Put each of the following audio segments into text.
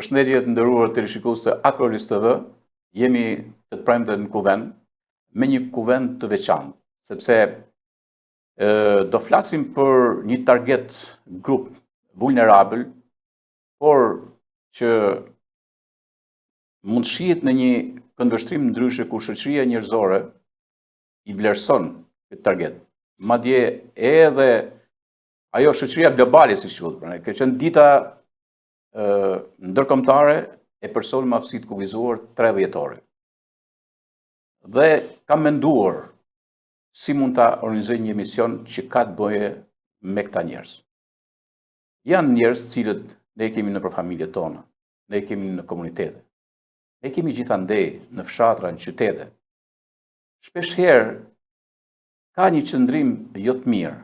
Përshëndetje të nderuar teleshikues të Akrolis TV, jemi të premte në Kuvend me një kuvend të veçantë, sepse do flasim për një target grup vulnerabël, por që mund shihet në një këndvështrim ndryshe ku shoqëria njerëzore i vlerëson këtë target. Madje edhe ajo shoqëria globale, siç quhet, ka qenë dita ndërkombëtare e personave me aftësi të kufizuar 3 dhjetori. Dhe kam menduar si mund ta organizoj një emision që ka të bëjë me këta njerëz. Janë njerëz të cilët ne kemi nëpër familjet tona, ne kemi në komunitete, ne kemi gjithandej në fshatra, në qytete. Shpeshherë ka një qëndrim jo të mirë,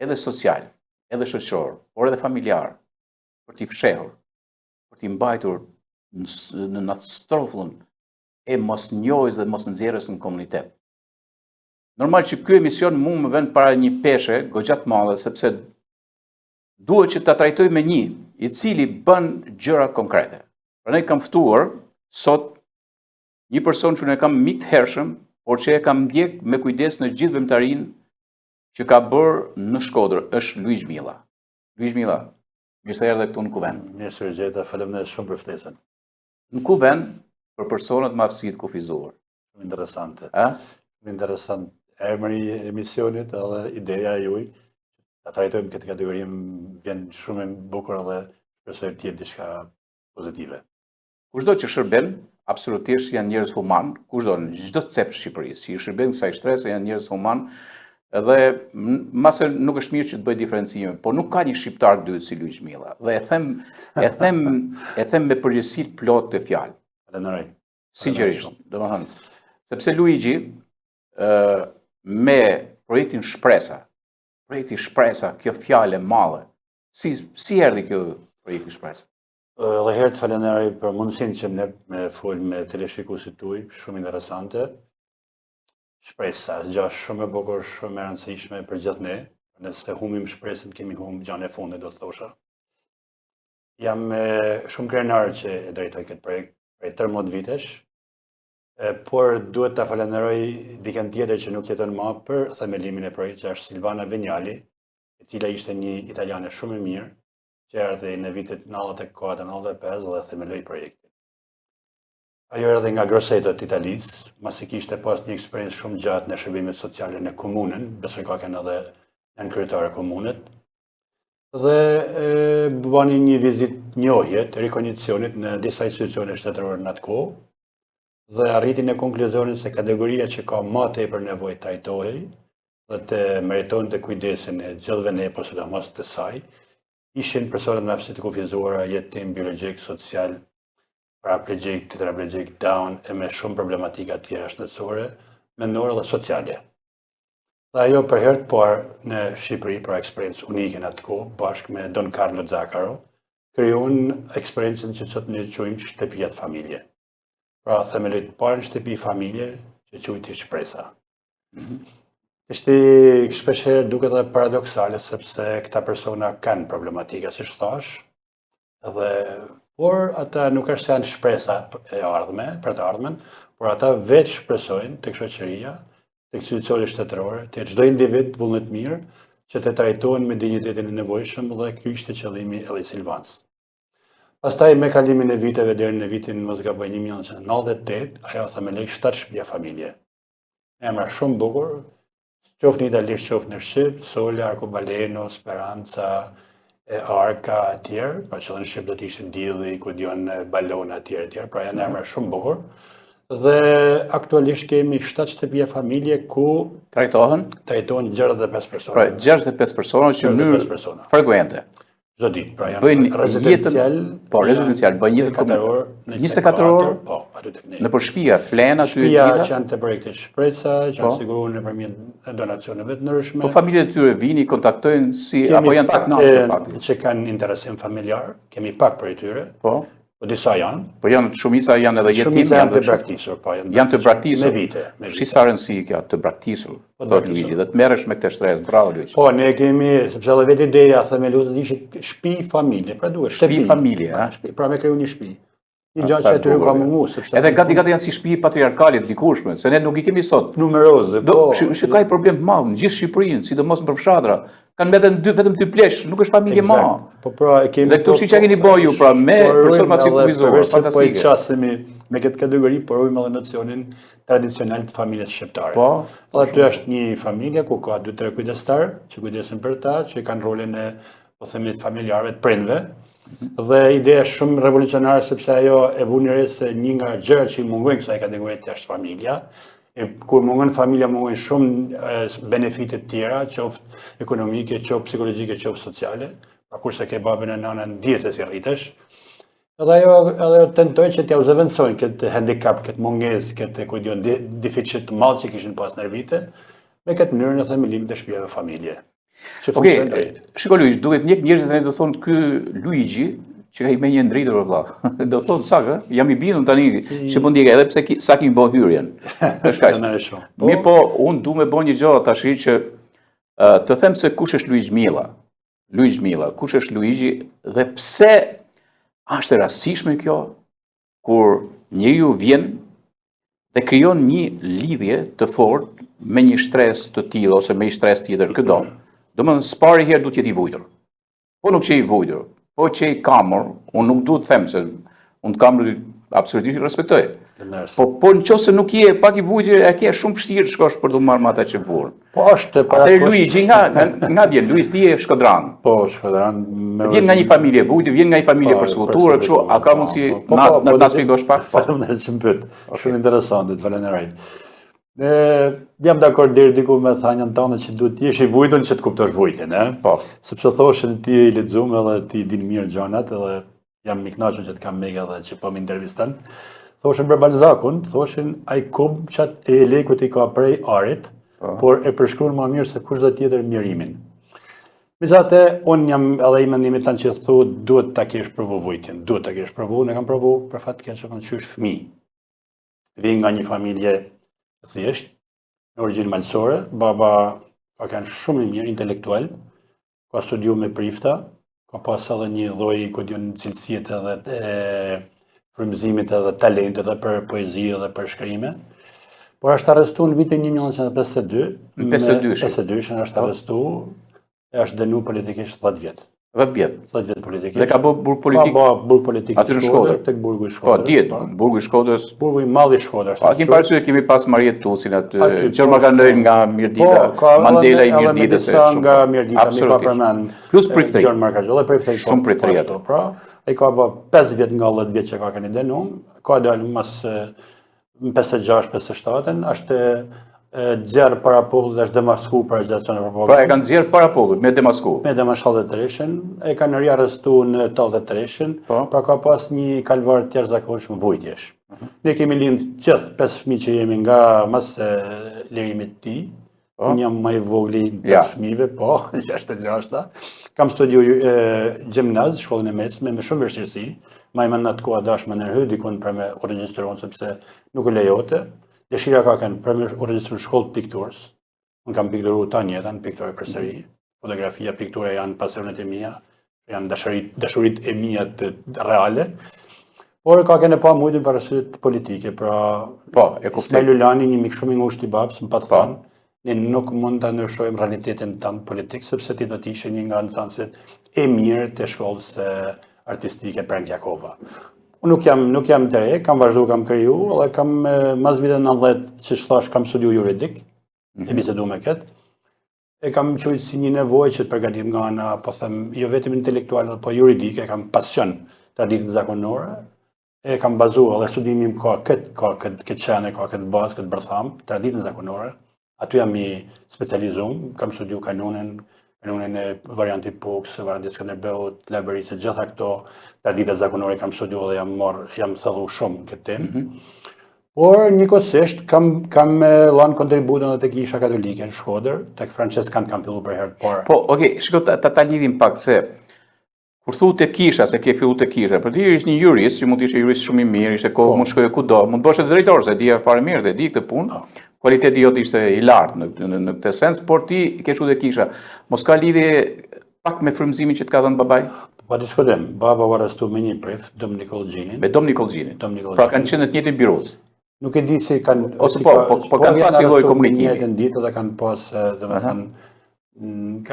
edhe social, edhe shoqëror, por edhe familjar, për t'i fshehur, për t'i mbajtur në atë strofllën e mosnjohjes dhe mosnxjerrjes në komunitet. Normal që ky emision mu më vjen para një peshe goxha të madhe, sepse duhet që ta trajtoj me një i cili bën gjëra konkrete. Prandaj kam ftuar sot një person që ne kam mik të hershëm, por që e kam ndjek me kujdes në gjithë vëmtarin që ka bërë në Shkodër, është Luiz Milla. Luiz Milla, mirë se erdhe këtu në Kuvend. Mirë se gjeta, faleminderit shumë për ftesën. Në Kuvend për personat me aftësi të kufizuar. Shumë interesante. Shumë interesant. Emri i emisionit edhe ideja juaj, ta trajtojmë këtë kategori vjen shumë e bukur dhe shpresoj të jetë diçka pozitive. Kushdo që shërben, absolutisht janë njerëz human, kushdo në çdo cep të Shqipërisë, që i shërben kësaj shtrese janë njerëz human, edhe mase nuk është mirë që të bëj diferencime, por nuk ka një shqiptar dytë si Luiz Milla. Dhe e them me përgjegjësi plot të fjalë. Falenderoj. Sinqerisht, domethënë, sepse Luigi me projektin Projekti Shpresa, kjo fjalë e madhe. Si erdhi kjo projekti Shpresa? Edhe herë të falenderoj për mundësinë që me fol me teleshikuesit tuaj, shumë interesante. Shpresa, gjë shumë e bukur, shumë e rëndësishme për gjithë ne. Nëse humbim shpresën, kemi humbur gjanë e fundit, do të thosha. Jam shumë krenar që e drejtoj këtë projekt prej 13 vitesh, por duhet ta falenderoj dikën tjetër që nuk jeton më për themelimin e projektit, që është Silvana Vignali, e cila ishte një italiane shumë e mirë, që erdhi në vitet 94-95 dhe themeloi projektin. Ajo erdhi nga Grosseto të Italisë, masi kishte pas një eksperiencë shumë gjatë në shërbimet sociale në komunën, besoj ka kënë edhe në kryetare komunët, dhe bani një vizit njohje të rikognicionit në disa institucione shtetërore në atë kohë, dhe arriti në konkluzionin se kategoria që ka më tepër nevojë trajtohej dhe të meritojnë të kujdesin e gjithëve ne, po sidomos të saj, ishin personat me aftësi të kufizuara, jetim biologjik, social, paraplegjik, tetraplegjik, Down e me shumë problematika tjera shëndetësore, mendore dhe sociale. Dhe ajo për herë të parë në Shqipëri, për eksperiencë unike në atë kohë, bashkë me Don Carlo Zaccaro, krijuan eksperiencën që sot ne quajmë shtëpia të familje. Pra themeloi të parë në shtëpi familje që quhej Shpresa. Ishte shpeshherë duket edhe paradoksale sepse këta persona kanë problematika, siç thash, por ata nuk është se janë shpresa e ardhme, për të ardhmen, por ata vetë shpresojnë tek shoqëria, tek institucionet shtetërore, tek çdo individ vullnet mirë që të trajtohen me dinjitetin e nevojshëm dhe ky ishte qëllimi edhe i Silvanës. Pastaj me kalimin e viteve deri në vitin mos gaboj 1998, ajo themeloi 7 shtëpia familje. Emra shumë bukur, qoftë në italisht, qoftë në shqip, Sole, Arcobaleno, Speranza, Arka e tjerë, pra që në shqip do të ishte Dielli, Kudion, Balona e tjerë, pra janë emra shumë bukur. Dhe aktualisht kemi 7 shtëpia familje ku trajtohen 65 persona. Pra 65 persona që në mënyrë frekuente. Çdo ditë, pra janë rezidencial, bëjnë jetën komunore. 24 orë, po, aty tek ne. Nëpër shtëpia, flen aty gjitha. Shtëpia që janë të projektit Shpresa, që janë siguruar nëpërmjet donacioneve të ndryshme. Po familjet e tyre vini, kontaktojnë apo janë të kënaqur që kanë interesim familjar, kemi pak prej tyre. Po. Po disa janë. Po shumica janë edhe jetim. Shumica janë të braktisur, po janë të braktisur. Me vite. Shi sa rëndësi kjo të braktisur, thot Luigi, dhe të merresh me këtë shtresë. Bravo Luigi. Po ne kemi, sepse edhe vetë ideja themeluse ishte shtëpi familje, pra duhet shtëpi familje, ha. Pra me kriju një shtëpi. Një gjë që aty ka mungu, sepse edhe gati janë si shtëpi patriarkale të dikushme, se ne nuk i kemi sot. Numeroze, po. Shikoj problem të madh në gjithë Shqipërinë, sidomos në fshatra. Kanë vetëm dy plesh, nuk është familje ma. Po pra e kemi. Dhe këtu si çka keni bëju ju pra me personat civilizuar, fantastike. Po i çasemi me këtë kategori, porojmë edhe nocionin tradicional të familjes shqiptare. Po. Edhe aty është një familje ku ka 2-3 kujdestar që kujdesin për ta, që kanë rolin e, po themi, të familjarëve, të prindve. Dhe ideja është shumë revolucionare sepse ajo e vuni re se një nga gjërat që i mungojnë kësaj kategorie është familja. Kur mungon familja, mungojnë shumë benefite të tjera, qoftë ekonomike, qoftë psikologjike, qoftë sociale. Pra kurse ke babën e nanën, dihet se si rritesh. Edhe ajo tentoj që t'ja u zëvendësojnë këtë handicap, këtë mungesë, këtë deficit të madh që kishin pas në vite, me këtë mënyrë në themelimit të shtëpive familje. Okej, shiko Luigi, duhet njëk njerëzit e do thonë ky Luigi, që ka i me një ndritur vëlla. Do thonë sakë, jam i bindur tani që po ndjek edhe pse sa kemi bë hyrjen. Është kaq. Mirë po, unë du me bë një gjë tash që të them se kush është Luigi Milla. Luigi Milla, kush është Luigi dhe pse është e rastishme kjo kur njeriu vjen dhe krijon një lidhje të fortë me një stres të tillë ose me një stres tjetër këdo. Domethënë spari herë duhet jetë i vujtur. Po nuk që i vujtur, po që i kamur, unë nuk duhet të them se unë të kamur absolutisht i respektoj. Po në qoftë se nuk je pak i vujtur, e ke shumë vështirë shkosh për të marrë me ata që burr. Po është para. Atë Luigi nga vjen, Luigi ti je Shkodran. Po, Shkodran. Vjen nga një familje e vujtur, vjen nga një familje përskulluar, kështu, a ka mundësi na ta shpjegosh pak? Faleminderit që më pyet. Shumë interesante, falenderoj. Jam dakord deri diku me thanjën tonë që duhet të jesh i vujtur që të kuptosh vujtjen, Po. Sepse thoshin ti je i lexuar edhe ti din mirë gjanat edhe jam i kënaqur që të kam me edhe që po më interviston. Thoshin për Balzakun, thoshin ai kum çat e lekut i ka prej arit, por e përshkruan më mirë se kushdo tjetër mirimin. Megjithatë, unë jam edhe i mendimit tanë që thu duhet ta kesh provu vujtjen, duhet ta kesh provu, ne kam provu për fat keq që kanë qysh fëmijë. Vjen nga një familje thjesht, në origjinë malsore, baba ka kanë shumë i mirë intelektual, ka studiu me prifta, ka pas edhe një lloj cilësiet edhe të frymëzimit edhe talentet edhe për poezi edhe për shkrime. Por është arrestuar në vitin 1952. Në 52 është arrestuar, është dënuar politikisht 10 vjet. 10 vjet. 10 vjet politikisht. Dhe ka bërë burg politik. Ka bërë burg politik aty në Shkodër, tek burgu i Shkodrës. Po, diet, burgu i Shkodrës. Burgu i madh i Shkodrës. Po, kemi parasysh kemi pas Mariet Tucin aty, Gjorma kanë nga Mirdita, Mandela i Mirditës nga Mirdita, mi ka përmend. Plus priftëri. Gjorma ka edhe priftëri. Shumë priftëri ato. Pra, ai ka bërë 5 vjet nga 10 vjet që ka kanë dënuar, ka dalë mas 56-57, është zjerë para popullit, është demasku për agitacion e për popullit. Pra e kanë zjerë para popullit, me demasku? Me demasku 73-shin, e kanë riarrestu në 83-shin, pra ka pas një kalvar tjerë zakonshëm vujtjesh. Ne kemi lindë gjithë 5 fëmijë që jemi nga mas lirimit ti, unë jam më i vogli 5 fëmijëve, po, 66-ta. Kam studiu gjimnaz, shkollën e mesme, me shumë vështirësi, ma i menat koha dashme në rrë, dikun për me u regjistruon, sepse nuk u lejote. Dëshira ka kanë për me u regjistru shkollë pikturës. Unë kam pikturu ta njetën, piktore për sëri. Fotografia, piktura janë pasionet e mija, janë dashurit e mija të reale. Por ka kene pa mujtën për rësit politike, pra Ismail Ulani, një mikë shumë i ngusht i babës, më patë thanë, ne nuk mund të ndryshojmë realitetin tanë politikë, sepse ti do t'ishe një nga nësansit e mirë të shkollës artistike Prenk Jakova. Nuk jam të re, kam vazhdu, kam kriju, dhe kam mas vite 90, që thash, kam studiu juridik, e bisedu me këtë, e kam qujtë si një nevoj që të përgatim nga ana, po them, jo vetëm intelektual, po juridike, kam pasion traditën zakonore, e kam bazu, dhe studimim ka këtë qene, ka këtë bazë, këtë bërtham, traditën zakonore, aty jam i specializum, kam studiu kanonin e varianti Pux, varianti Skanderbeut, Laberisë, gjitha këto tradita zakonore kam studiu dhe jam thëllu shumë këtë temë. Por njëkohësisht kam lanë kontributën dhe të Kisha Katolike në Shkodër, tek Franceskan kam fillu për herë të parë. Po, okej, shiko ta lidhim pak se Kur thu te kisha, se ke fillu te kisha, për ti ishte një jurist, që mund të ishte jurist shumë i mirë, ishte kohë, mund shkoje kudo, mund të bësh edhe drejtor, se di fare mirë dhe di këtë punë. Kualiteti jote ishte i lartë në këtë sens, por ti ke shku te kisha. Mos ka lidhje pak me frymëzimin që të ka dhënë babai? Pa diskutim, baba u arrestu me një prif, Dom Nikolgjinin. Me Dom Nikolgjinin. Pra kanë qenë në të njëjtin biroc. Nuk e di si kanë... Ose po kanë pas një lloj komunikimi. Njëtën ditë dhe kanë pas,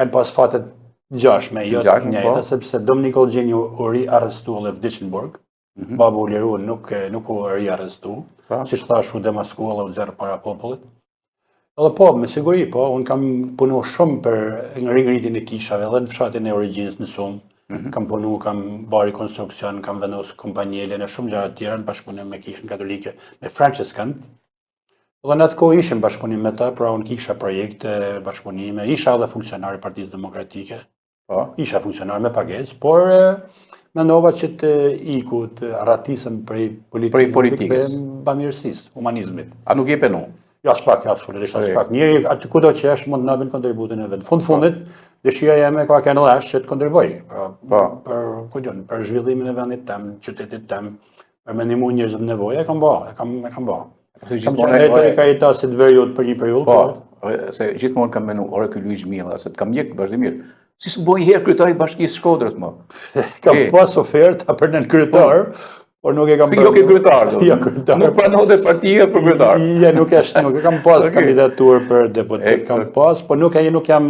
kanë pas fatet gjashme, jo të njëjta, sepse Dom Nikolgjini u ri-arrestu në Vdiqenburg, baba u liru nuk u ri-arrestu, si thash u demasku dhe u zerë para popullit. Edhe po, me siguri, po, unë kam punu shumë për ngritin e kishave, edhe në fshatin e origjinës në Sumë, kam punu, kam bari konstruksion, kam vendos kompanjele në shumë gjëra të tjera në bashkëpunim me kishën katolike, me Franciscan. Dhe në atë kohë ishim bashkëpunim me ta, pra unë kisha projekte, bashkëpunime, isha edhe funksionar i Partisë Demokratike, isha funksionar me pagesë, por mendova që të iku të ratisëm prej politikës, bamirësisë, humanizmit. A nuk je penu? Ja, s'pak, absolutisht, s'pak. Njeri, aty kudo që është, mund të nabin kontributin e vetë. Fundit, dëshira jeme ka kënë dhe është që të kontriboj. Për zhvillimin e vendit tem, qytetit tem, për me nimu njërzëm nevoja, e kam ba. Kam qenë e të Karitasit veriut për një periull. Po, se gjithmonë kam menu, ore këj Luiz Milla, se të kam njëkë vazhdimisht. Si së bojnë herë kryetari bashkisë Shkodrës, më? Kam pas oferta për nën kryetar, por nuk e kam Jo ke kryetar, nuk pranohet partia për kryetar. Ja, nuk e kam pas kandidatur për deputet, kam pas, por nuk jam,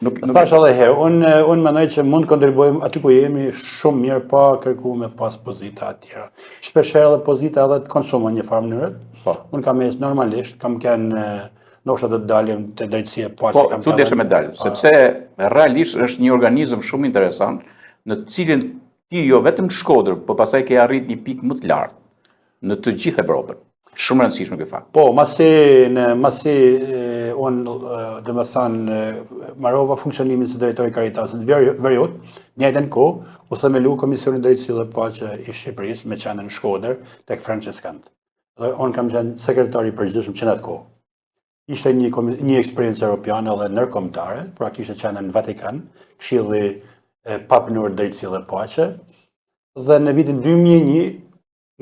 thash edhe herë, unë mendoj që mund kontribuojmë aty ku jemi shumë mirë pa kërku me pas pozita atjera. Shpesher edhe pozita edhe të konsumon një farë mënyrë, unë kam ecë normalisht, kam kënë ndoshta do të dalim të drejtësia pa që kam... Po, tu deshe me dalë, sepse realisht është një organizëm shumë interesant, në cilin ti jo vetëm Shkodër, por pastaj ke arrit një pikë më të lartë në të gjithë Evropën. Shumë rëndësishme ky fakt. Po, masi unë, dhe me thënë, marrova funksionimin si drejtori Karitasit veriut, njëjtën kohë, u themelu Komisionin Drejtësi dhe Paqe i Shqipërisë me qenën Shkodër tek Franciscan. Dhe unë kam qenë sekretari i përgjithshëm që në atë kohë. Ishte një eksperiencë europiane dhe nërkombëtare, pra kishte qenë në Vatikan, Këshilli Papënor Drejtësi dhe Paqe, dhe në vitin 2001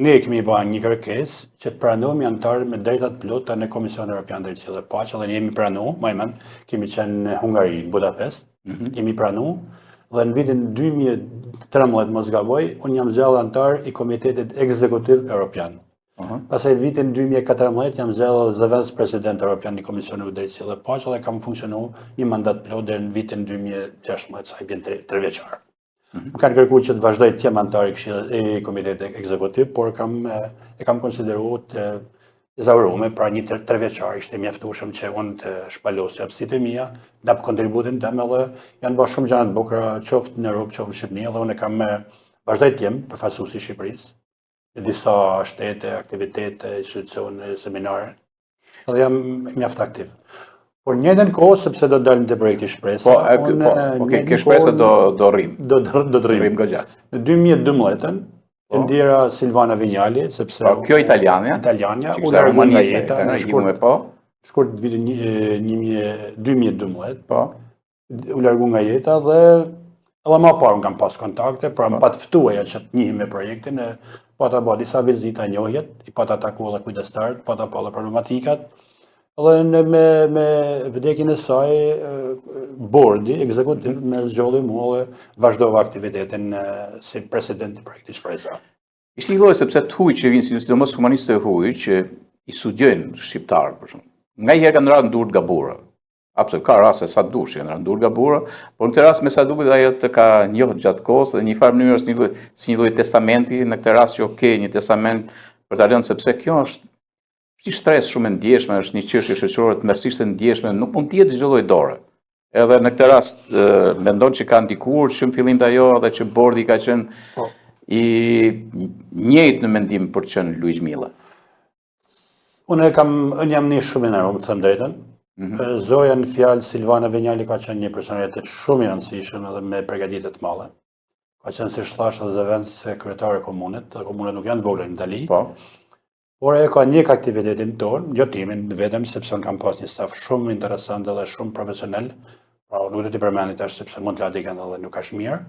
ne kemi bërë një kërkesë që të pranohemi anëtarë me drejtat plota në Komisionin Evropian Drejtësi dhe Paqe, dhe ne jemi pranuar, më mend, kemi qenë në Hungari, në Budapest, jemi pranuar, dhe në vitin 2013 mos gaboj, unë jam zgjallë anëtar i Komitetit Ekzekutiv Evropian. Pastaj vitin 2014 jam zgjallë zëvendës president Evropian i Komisionit Drejtësi dhe Paqe dhe kam funksionuar një mandat plot deri në vitin 2016, sa i bën 3 vjeçar. Më kanë kërkuar që të vazhdoj të jem antar i Komitetit Ekzekutiv, por e kam konsideruar të ezauruar pra një 3 vjeçar, ishte mjaftueshëm që unë të shpalosja aftësitë mia, ndap kontributin tim edhe janë bërë shumë gjëra të bukura qoftë në Europë, qoftë në Shqipëri, dhe unë kam vazhdoj të jem përfaqësues i Shqipërisë në disa shtete, aktivitete, institucione, seminare, dhe jam mjaft aktiv. Por njëjtën kohë, sepse do dalëm te projekti Shpresa. Ke Shpresa do rrim. Do të rrim. Në 2012-ën, e ndjera Silvana Vinjali, sepse... Kjo Italiania, u largu nga jeta, shkurt vitin 2012, u largu nga jeta dhe edhe ma parë unë kam pas kontakte, pra më patë ftuaja që të njihim me projektin, pata ba disa vizita njohjet, i pata taku edhe kujdestarët, pata pa dhe problematikat, dhe me vdekin e saj, bordi ekzekutiv me zgjolli mua dhe vazhdova aktivitetin si president i projektit Shpresa. Ishte një lloj sepse të huj që vinë, sidomos humanistë të huj që i studiojnë shqiptarë, për shumë. Nga i herë kanë rarë në durë gabura. Absolut, ka raste sa dush që kanë ndur gabura, por në këtë rast me sa duket ajo të ka njohur gjatë kohës dhe një farë mënyrë është si një lloj testamenti, në këtë rast që një testament për ta lënë sepse kjo është një stres shumë e ndjeshme, është një çështje shoqërore tmerrsisht e ndjeshme, nuk mund të jetë çdo lloj dore. Edhe në këtë rast mendon që ka ndikuar shumë fillim të ajo dhe që bordi ka qenë i njëjtë në mendim për të qenë Luiz Milla. Unë jam një shumë i nderuar, të them drejtën. Zoja në fjalë Silvana Vinjali ka qenë një personalitet shumë i rëndësishëm edhe me përgatitje të mëdha. Ka qenë si thash edhe zëvendës kryetare e komunit, dhe komunat nuk janë të vogla në Itali. Por e ka njëk aktivitetin tonë, jo timin vetëm sepse unë kam pas një staf shumë interesant dhe shumë profesional, pra nuk do t'i përmendit tash sepse mund t'la diken edhe nuk është mirë,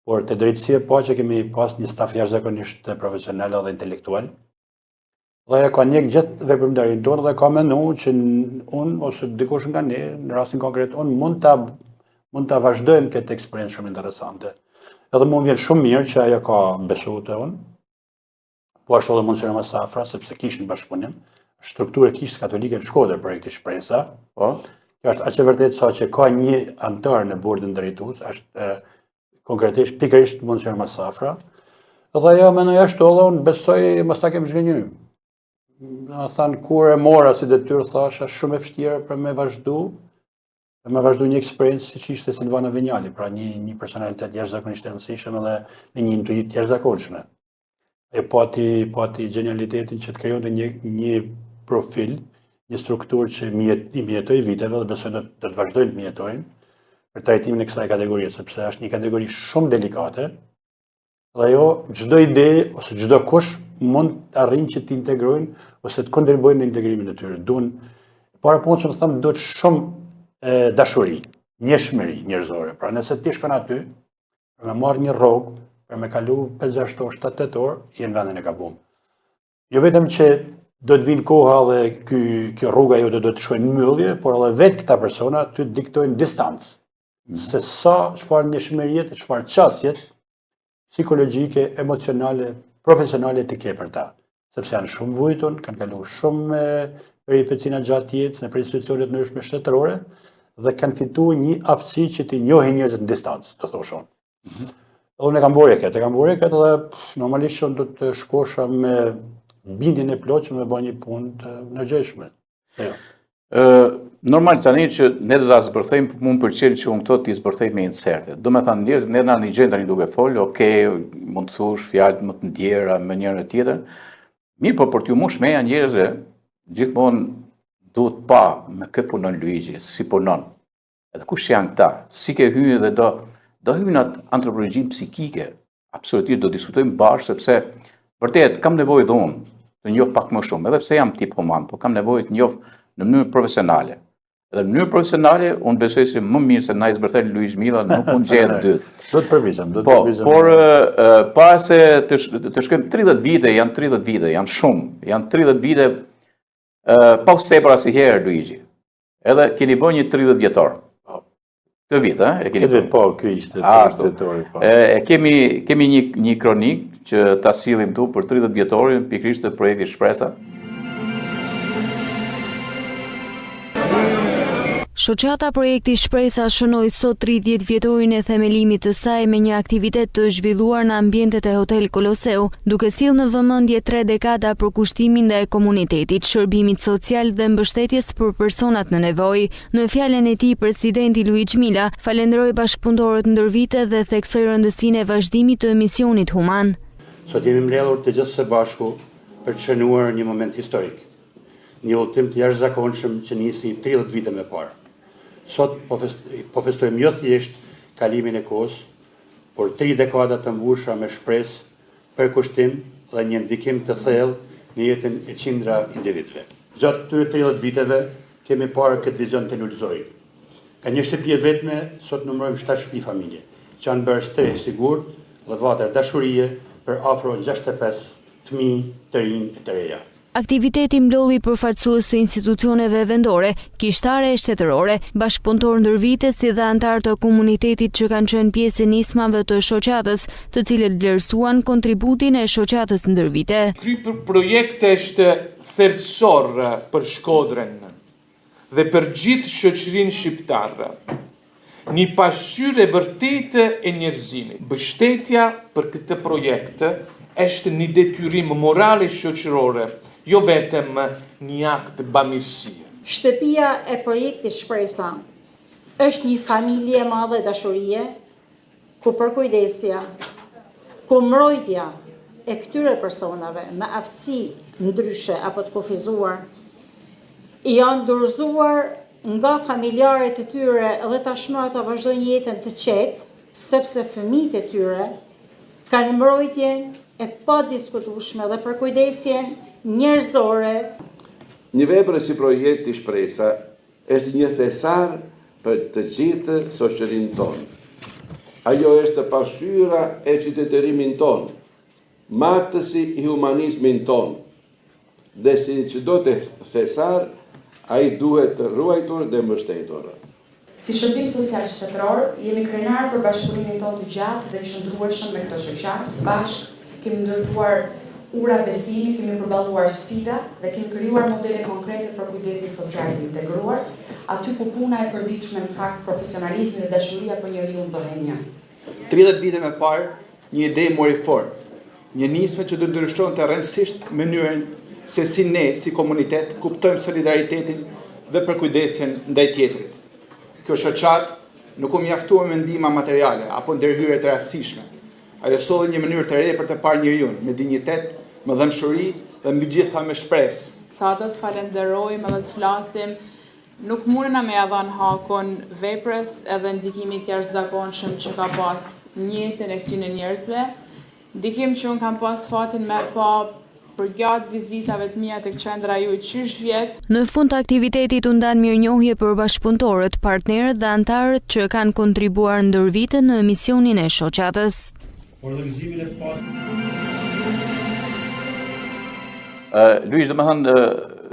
por të drejtësia po që kemi pas një staf jashtëzakonisht profesional dhe intelektual. Dhe ka njeh gjithë veprimtarin tonë dhe ka menduar që unë ose dikush nga ne, në rastin konkret, unë mund ta vazhdojmë këtë eksperiencë shumë interesante. Edhe më vjen shumë mirë që ajo ka besuar te unë. Po ashtu edhe Monsignor Masafra, sepse kishin bashkëpunim, struktura Kishës Katolike në Shkodër projekti Shpresa. Po. Kjo është aq e vërtetë sa që ka një antar në bordin drejtues, është konkretisht pikërisht Monsignor Masafra. Dhe ajo mendoj ashtu edhe unë besoj mos ta kem zhgënjur. Thanë kur e mora si detyrë, thash, është shumë e vështirë për me vazhdu një eksperiencë siç ishte Silvana Venjali, pra një personalitet jashtëzakonisht e rëndësishëm edhe me një intuit jashtëzakonshme. E pati genialitetin që të krijonte një profil, një strukturë që i mjetoi viteve dhe besoj do të vazhdojnë të mjetojnë për trajtimin e kësaj kategorie, sepse është një kategori shumë delikate. Dhe jo, çdo ide ose çdo kush mund të arrijnë që të integrojnë ose të kontribuojnë në integrimin e tyre. Para punës që më thëmë, duhet shumë dashuri, njëshmëri njerëzore. Pra nëse ti shkon aty, për me marrë një rrogë, për me kalu 5-6 orë, 7-8 orë, jenë vendin e gabuar. Jo vetëm që do të vinë koha dhe kjo rruga jo do të shkojnë në mbyllje, por edhe vetë këta persona ty të diktojnë distancë. Se sa çfarë njëshmërie, çfarë qasjet psikologjike, emocionale, profesionale të ke për ta. Sepse janë shumë vujtun, kanë kalu shumë peripecina gjatë jetës në për institucionet ndryshme shtetërore dhe kanë fituar një aftësi që ti njohin njerëzit në distancë, të thoshon. Unë e kam bërë këtë dhe normalisht do të shkosha me bindjen e plotë që me bëj një punë të nëgjeshme. Normal tani që ne do ta zbërthejmë, mund pëlqen që unë këto ti zbërthej me inserte. Do me thënë njerëz ne na një gjë tani duke fol, okay, mund të thush fjalë më të ndjera me njërin e tjetër. Mirë, po për t'ju mush meja njerëzve, gjithmonë duhet pa me kë punon Luigi, si punon. Edhe kush janë këta? Si ke hyrë dhe do hyrë në antropologjin psikike. Absolutisht do diskutojmë bashkë sepse vërtet kam nevojë dhe unë të njoh pak më shumë, edhe pse jam tip human, po kam nevojë të njoh në mënyrë profesionale. Edhe në mënyrë profesionale, unë besoj se më mirë se na i zbërthejnë Luiz Milla nuk unë gjenë dytë. Do të përpisëm. Por pas se të shkojmë 30 vite, janë shumë. Janë 30 vite pa u stepër asnjëherë, Luigi. Edhe keni bërë një 30 vjetor. Këtë vit, e keni bërë. Po, ky ishte 30 vjetori. Kemi një kronik që ta sillim tu për 30 vjetorin pikërisht të projektit Shpresa. Shoqata Projekti Shpresa shënoi sot 30 vjetorin e themelimit të saj me një aktivitet të zhvilluar në ambientet e Hotel Koloseu, duke sjellë në vëmendje 3 dekada për kushtimin ndaj komunitetit, shërbimit social dhe mbështetjes për personat në nevojë. Në fjalën e tij, presidenti Luiz Milla falenderoi bashkëpunëtorët ndër vite dhe theksoi rëndësinë e vazhdimit të misionit human. Sot jemi mbledhur të gjithë së bashku për të shënuar një moment historik, një udhtim të jashtëzakonshëm që nisi 30 vite më parë. Sot po festojmë jo thjesht kalimin e kohës, por 3 dekada të mbushura me shpresë, përkushtim dhe një ndikim të thellë në jetën e qindra individëve. Gjatë këtyre 30 viteve kemi parë këtë vizion të realizoj. Ka një shtëpi e vetme, sot numërojmë 7 shtëpi familje, që janë bërë shtëpi i sigurt dhe vatër dashurie për afro 65 fëmijë të rinj e të reja. Aktiviteti mblolli përfaqësues të institucioneve vendore, kishtare e shtetërore, bashkëpunëtor ndër vite si dhe antar të komunitetit që kanë qenë pjesë e nismave të shoqatës, të cilët vlerësuan kontributin e shoqatës ndër vite. Ky projekt është thelbësor për Shkodrën dhe për gjithë shoqërinë shqiptare. Një pasqyrë e vërtetë e njerëzimit. Mbështetja për këtë projekt është një detyrim moral e shoqërore, jo vetëm një akt bamirësie. Shtëpia e projektit Shpresa është një familje e madhe dashurie, ku përkujdesja, ku mbrojtja e këtyre personave me aftësi ndryshe apo të kufizuar, janë dorëzuar nga familjarët e tyre dhe tashmë ata vazhdojnë jetën të qetë, sepse fëmijët e tyre kanë mbrojtjen e pa diskutueshme dhe përkujdesjen njerëzore. Një vepër si projekti Shpresa është një thesar për të gjithë shoqërinë tonë. Ajo është pasqyra e qytetërimin ton, matësi i humanizmin ton, dhe si çdo të thesar, ai duhet të ruajtur dhe mbështetur. Si shërbim social shtetëror, jemi krenar për bashkëpunimin tonë të gjatë dhe qëndrueshëm me këto shoqatë. Bashkë kemi ndërtuar ura besimi, kemi përballuar sfida dhe kemi krijuar modele konkrete për kujdesin social të integruar, aty ku puna e përditshme në fakt profesionalizmi dhe dashuria për njeriu bëhen një. 30 vite më parë, një ide mori formë, një nismë që do ndryshonte rrëndësisht mënyrën se si ne, si komunitet, kuptojmë solidaritetin dhe përkujdesjen ndaj tjetrit. Kjo shoqatë nuk u mjaftua me ndihma materiale apo ndërhyrje të rastishme. Ajo solli një mënyrë të re për të parë njeriu me dinjitet, me dëmshuri dhe mbi gjitha me shpresë. Sa të falenderojmë edhe të flasim, nuk mundena me ja dhënë hakun veprës edhe ndikimit jashtëzakonshëm që ka pas në jetën e këtyre njerëzve. Ndikim që unë kam pas fatin me pa për gjatë vizitave të mia tek qendra ju 6 vjet. Në fund të aktivitetit u ndan mirënjohje për bashkëpunëtorët, partnerët dhe anëtarët që kanë kontribuar ndër vite në misionin e shoqatës. Luish, domethënë,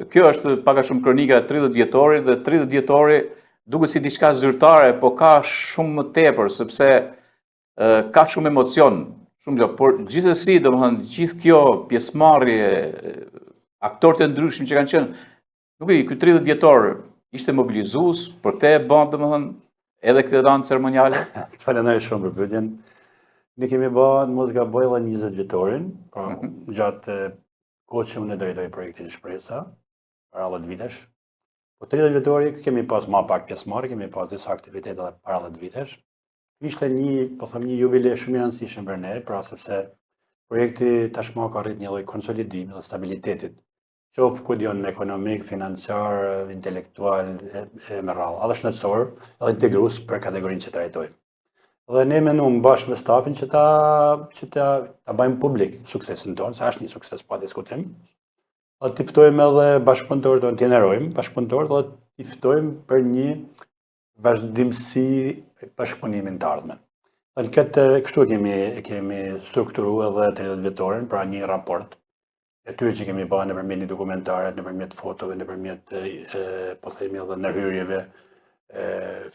kjo është pak a shumë kronika e 30 dhjetorit dhe 30 dhjetori duket si diçka zyrtare, po ka shumë më tepër sepse ka shumë emocion. Por gjithsesi, domethënë, gjithë kjo pjesëmarrje, aktorët e ndryshëm që kanë qenë, nuk e di, ky 30 dhjetor ishte mobilizues për këtë e bën, domethënë, edhe këtë dhanë ceremoniale. Të falenderoj shumë për pyetjen. Ne kemi bën mos gaboj edhe 20 vjetorin, pra gjatë kohës që unë drejtoj projektin Shpresa, para 10 vitesh. Po 30 vjetori kemi pas më pak pjesëmarrje, kemi pas disa aktivitete edhe para 10 vitesh. Ishte një jubilej shumë i rëndësishëm për ne, pra sepse projekti tashmë ka arrit një lloj konsolidimi dhe stabilitetit, qoftë kudion ekonomik, financiar, intelektual, me radhë, edhe shëndetësor, edhe integrues për kategorinë që trajtojmë. Dhe ne mendojmë bashkë me stafin që ta bëjmë publik suksesin tonë, se është një sukses pa diskutim. Dhe t'i ftojmë edhe bashkëpunëtorët tonë, t'i nderojmë bashkëpunëtorët dhe t'i ftojmë për një vazhdimsi bashkëpunimin të ardhmen. Në këtë kështu kemi strukturuar edhe 30 vjetorin, pra një raport e tyre që kemi bërë nëpërmjet një dokumentaret, nëpërmjet fotove, nëpërmjet po themi edhe ndërhyrjeve,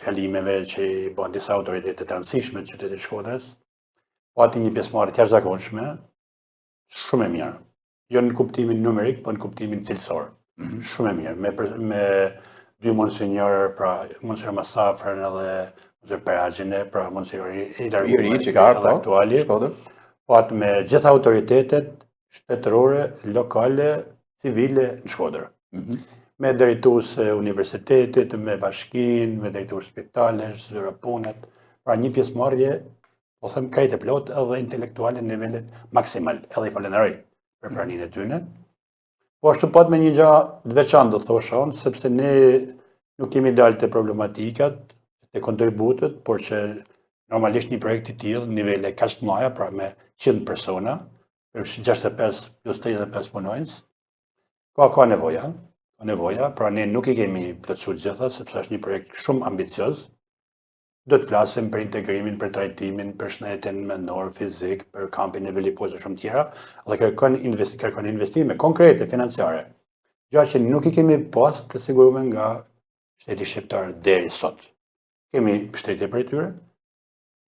fjalimeve që i bën disa autoritetet të rëndësishme të qytetit Shkodrës, pati një pjesëmarrje të jashtëzakonshme, shumë e mirë. Jo në kuptimin numerik, po në kuptimin cilësor. Shumë e mirë. Me dy monsinjor, pra monsinjor Masafrën edhe monsinjor Peragjine, pra monsinjor Ilari që ka ardhur aktuali, po atë me gjitha autoritetet shtetërore, lokale, civile në Shkodër. Me drejtues universitetit, me bashkinë, me drejtues spitalesh, zyra punët, pra një pjesëmarrje, po them krejt e plot edhe intelektuale në nivelet maksimal, edhe i falenderoj për praninë e tyre. Po ashtu pat me një gjë të veçantë do thosha unë, sepse ne nuk kemi dalë te problematikat, te kontributet, por që normalisht një projekt i tillë, nivele kaq të mëdha, pra me 100 persona, për 65 plus 35 punonjës, ka nevoja, pra ne nuk i kemi plotësuar gjitha, sepse është një projekt shumë ambicioz. Do të flasim për integrimin, për trajtimin, për shëndetin mendor, fizik, për kampin e velipos e shumë tjera, dhe kërkon investime konkrete, financiare. Gjë që nuk i kemi pas të siguruar nga shteti shqiptar deri sot. Kemi mbështetje për tyre,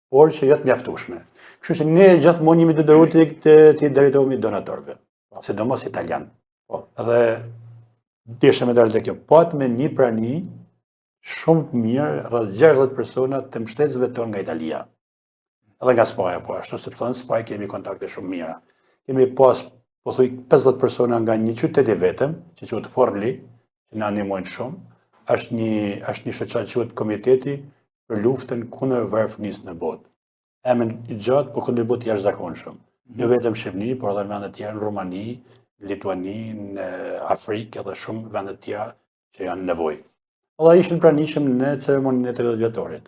por që jo të mjaftueshme. Kështu që ne gjithmonë jemi të detyruar të drejtohemi donatorëve, sidomos italian. Edhe desha me dalë te kjo, pat me një prani shumë të mirë, rreth 60 persona të mbështetësve tonë nga Italia. Edhe nga Spaja, po ashtu, sepse në Spajë kemi kontakte shumë mira. Kemi pas, po thuj, 50 persona nga një qytet i vetëm, që quhet Forli, që na ndihmojnë shumë. Është një shoqat që quhet Komiteti për luftën kundër varfënisë në botë. Emri i gjatë, po kontribut jashtëzakonshëm. Jo vetëm Shqipëri, por edhe në vende të tjera, në Rumani, Lituani, në Afrikë edhe shumë vende të tjera që janë nevojë. Dhe ishin pranishëm në ceremoninë e 30 vjetorit.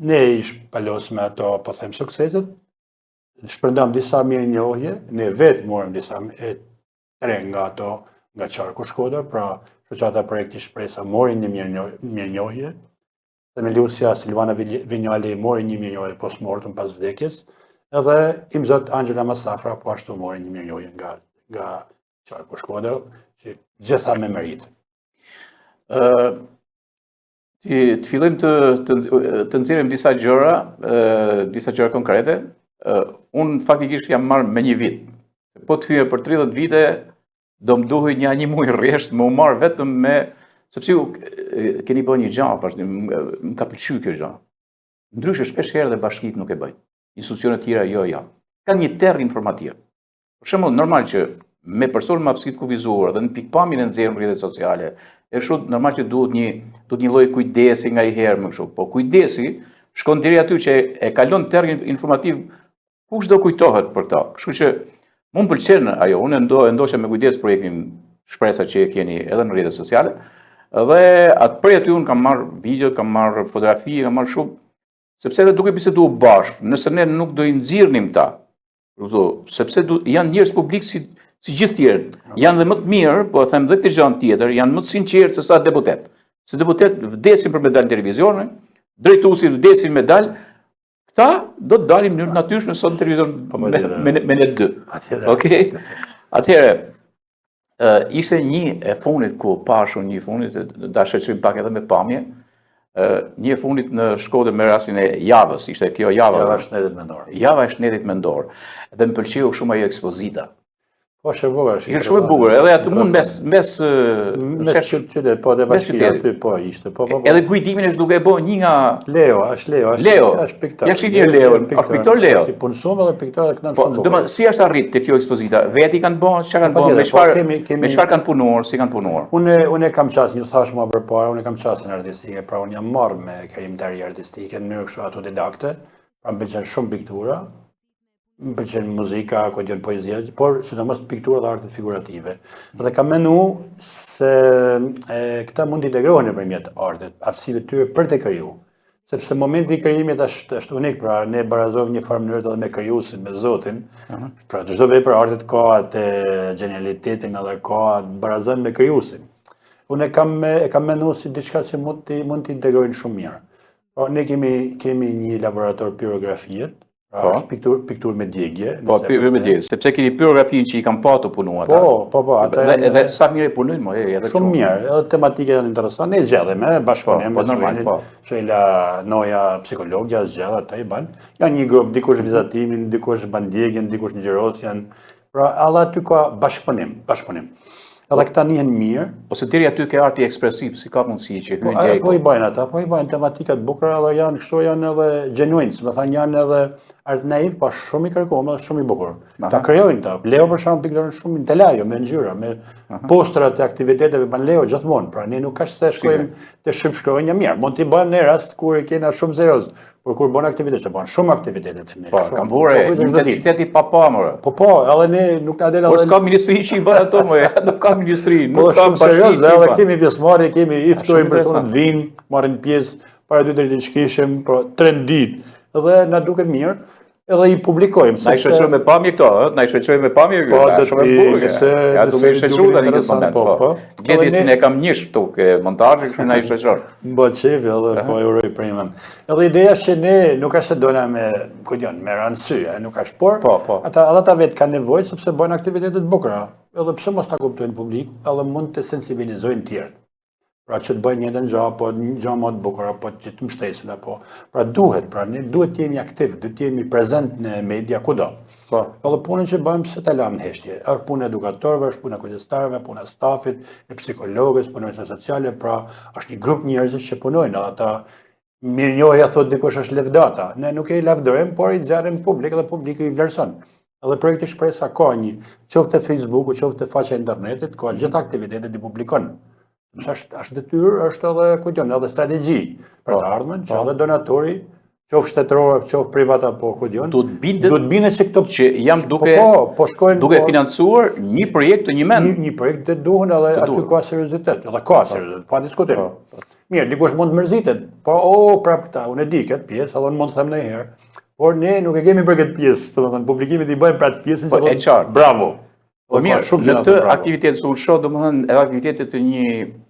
Ne i shpalos me ato, po them, sukseset, shpërndam disa mirënjohje, ne vetë morëm disa 3 nga ato nga qarku Shkodër, pra shoqata projekti Shpresa morin një mirënjohje, themeluesja Silvana Vinjali mori 1 milion post-mortem pas vdekjes, edhe imzot Angela Masafra po ashtu mori 1 milion nga Qarku Shkodër, që gjitha me merit. Të fillim të nxjerrim disa gjëra konkrete. Unë faktikisht jam marrë me 1 vit. Po të hyje për 30 vite, do më duhej një muaj rresht, më u marr vetëm me sepse ju keni bërë një gjë, më ka pëlqyer kjo gjë. Ndryshe shpesh herë dhe bashkitë nuk e bëjnë. Institucionet tjera jo. Kanë një terr informativ. Për shembull, normal që me personë me aftësi të kufizuar dhe në pikpamjen e nxjerrën rrjetet sociale, është normal që duhet një lloj kujdesi nga i herë më kështu. Po kujdesi shkon deri aty që e kalon terrin informativ kush do kujtohet për këtë. Kështu që më pëlqen ajo, unë ndoshta me kujdes projektin Shpresa që keni edhe në rrjetet sociale. Dhe prej aty unë kam marrë video, kam marrë fotografi, kam marrë shumë, sepse edhe duke biseduar bashkë, nëse ne nuk do i nxirrnim ta, sepse janë njerëz publik si gjithë tjerë, janë dhe më të mirë, po them edhe këtë gjë tjetër, janë më të sinqertë se sa deputet. Se deputet vdesin për me dalë në televizion, drejtuesit vdesin me dalë, këta do të dalin në mënyrë natyrshme sot në televizion me ne dy. Okej? Atëherë, ishte një e fundit ku pashun një fundit, da shoqërim pak edhe me pamje, një e fundit në Shkodër me rastin e javës, ishte kjo java. Java e Shtetit Mendor. Java e Shtetit Mendor. Dhe më pëlqeu shumë ajo ekspozita. Po, është e bukur. Ishte shumë e bukur, edhe aty mund mes qytet, po dhe bashkia aty, po ishte. Edhe kujtimin është duke e bërë një nga Leo, është Leo. Leo. Është piktor. Ja shihni Leo, është piktor Leo. Si punësuar edhe piktor edhe kënaqur shumë. Po, si është arrit te kjo ekspozita? Veti kanë bën, çka kanë bën, me çfarë kanë punuar, si kanë punuar? Unë kam qasë, ju thash më përpara, unë kam qasën artistike, pra unë jam marrë me krijimtari artistike në mënyrë kështu autodidakte, pra më pëlqen shumë piktura. Më pëlqen muzika, poezia, por sidomos piktura dhe artet figurative. Dhe kam menuar se këta mund të integrohen nëpërmjet artit, aftësive tyre për të kriju. Sepse momenti i krijimit është unik, pra ne barazojmë një farë mënyrë edhe me krijuesin, me Zotin. Pra çdo vepër artit ka atë genialitetin edhe ka barazojmë me krijuesin. Unë e kam menuar si diçka që mund të integrojnë shumë mirë. Po ne kemi një laborator pirografie. Është piktur me djegje. Po, piktur me djegje, sepse keni pyrografinë që i kam pa të punu ata. Po. Edhe sa mirë e punojnë, mo, edhe shumë mirë, edhe tematike janë interesante, ne zgjedhim, bashkëpunim, normal, po. Shela Noja psikologja, zgjedh ata i bën. Janë një grup, dikush vizatimin, dikush ban djegjen, dikush ngjyrosjen. Pra, alla aty ka bashkëpunim. Edhe këta njihen mirë. Ose deri aty ke arti ekspresiv, si ka mundësi që hyjnë deri. Po i bajnë ata, po i bajnë tematikat bukura dhe janë kështu, janë edhe genuine, do thënë janë edhe art naiv, po shumë i kërkuar, shumë i bukur. Ta krijojnë ta. Leo për shembull piktorin shumë intelajo me ngjyra, me postrat e aktiviteteve ban Leo gjithmonë. Pra ne nuk ka se shkojmë të shkruajmë mirë. Mund t'i bëjmë në rast kur e kena shumë serioz. Por kur bën aktivitete, bën shumë aktivitete të ne. Po, kam bërë universiteti pa pamër. Po, edhe ne nuk na del edhe. Po s'ka ministri që i bën ato më, nuk ka ministri, nuk ka serioz, edhe kemi pjesëmarrje, kemi i ftojmë personat vinë, marrin pjesë para 2-3 ditë shkishim, po 3 ditë. Edhe na duket mirë, edhe i publikojmë. Na i shoqërojmë me pamje këto, na i shoqërojmë me pamje këto. Po, do të ja duke i shoqëruar tani këtë moment. Po. Gjedhjen e kam njësh këtu ke montazhi, kështu na i shoqëror. Mbot çevi edhe po e uroj primën. Edhe ideja është që ne nuk është se dona me rëndësi, nuk është, por ata vetë kanë nevojë sepse bëjnë aktivitete të bukura. Edhe pse mos ta kuptojnë publiku, edhe mund të sensibilizojnë tjerë. Pra që të bëjnë njëtën gjë, po një gjë më të bukur, apo që të mbështesin, apo. Pra ne duhet të jemi aktiv, duhet të jemi prezent në media kudo. Edhe punën që bëjmë se ta lamë në heshtje. Është punë edukatorëve, është punë kujdestarëve, punë stafit, e psikologës, punojnë sociale, pra është një grup njerëzish që punojnë, edhe ata mirënjohja thot dikush është lëvdata. Ne nuk e lavdërojmë, por i nxjerrim publik dhe publiku i vlerëson. Edhe projekti Shpresa ka një, qoftë te Facebooku, qoftë te faqja e internetit, ka gjithë aktivitetet i publikon. Është detyrë, është edhe strategji për të ardhmen, që edhe donatori, qoftë shtetëror, qoftë privat apo kujton, duhet bindet që këto që jam duke financuar një projekt të një mend. Një projekt të duhen edhe aty ka seriozitet, edhe ka seriozitet, pa diskutim. Mirë, dikush mund të mërzitet, po prap këta, unë e di këtë pjesë, edhe unë mund të them ndonjëherë, por ne nuk e kemi për këtë pjesë, domethënë publikimit i bëjmë për atë pjesën që thonë bravo. Po mirë, shumë në këtë aktivitet se unë shoh domethënë edhe aktivitete të një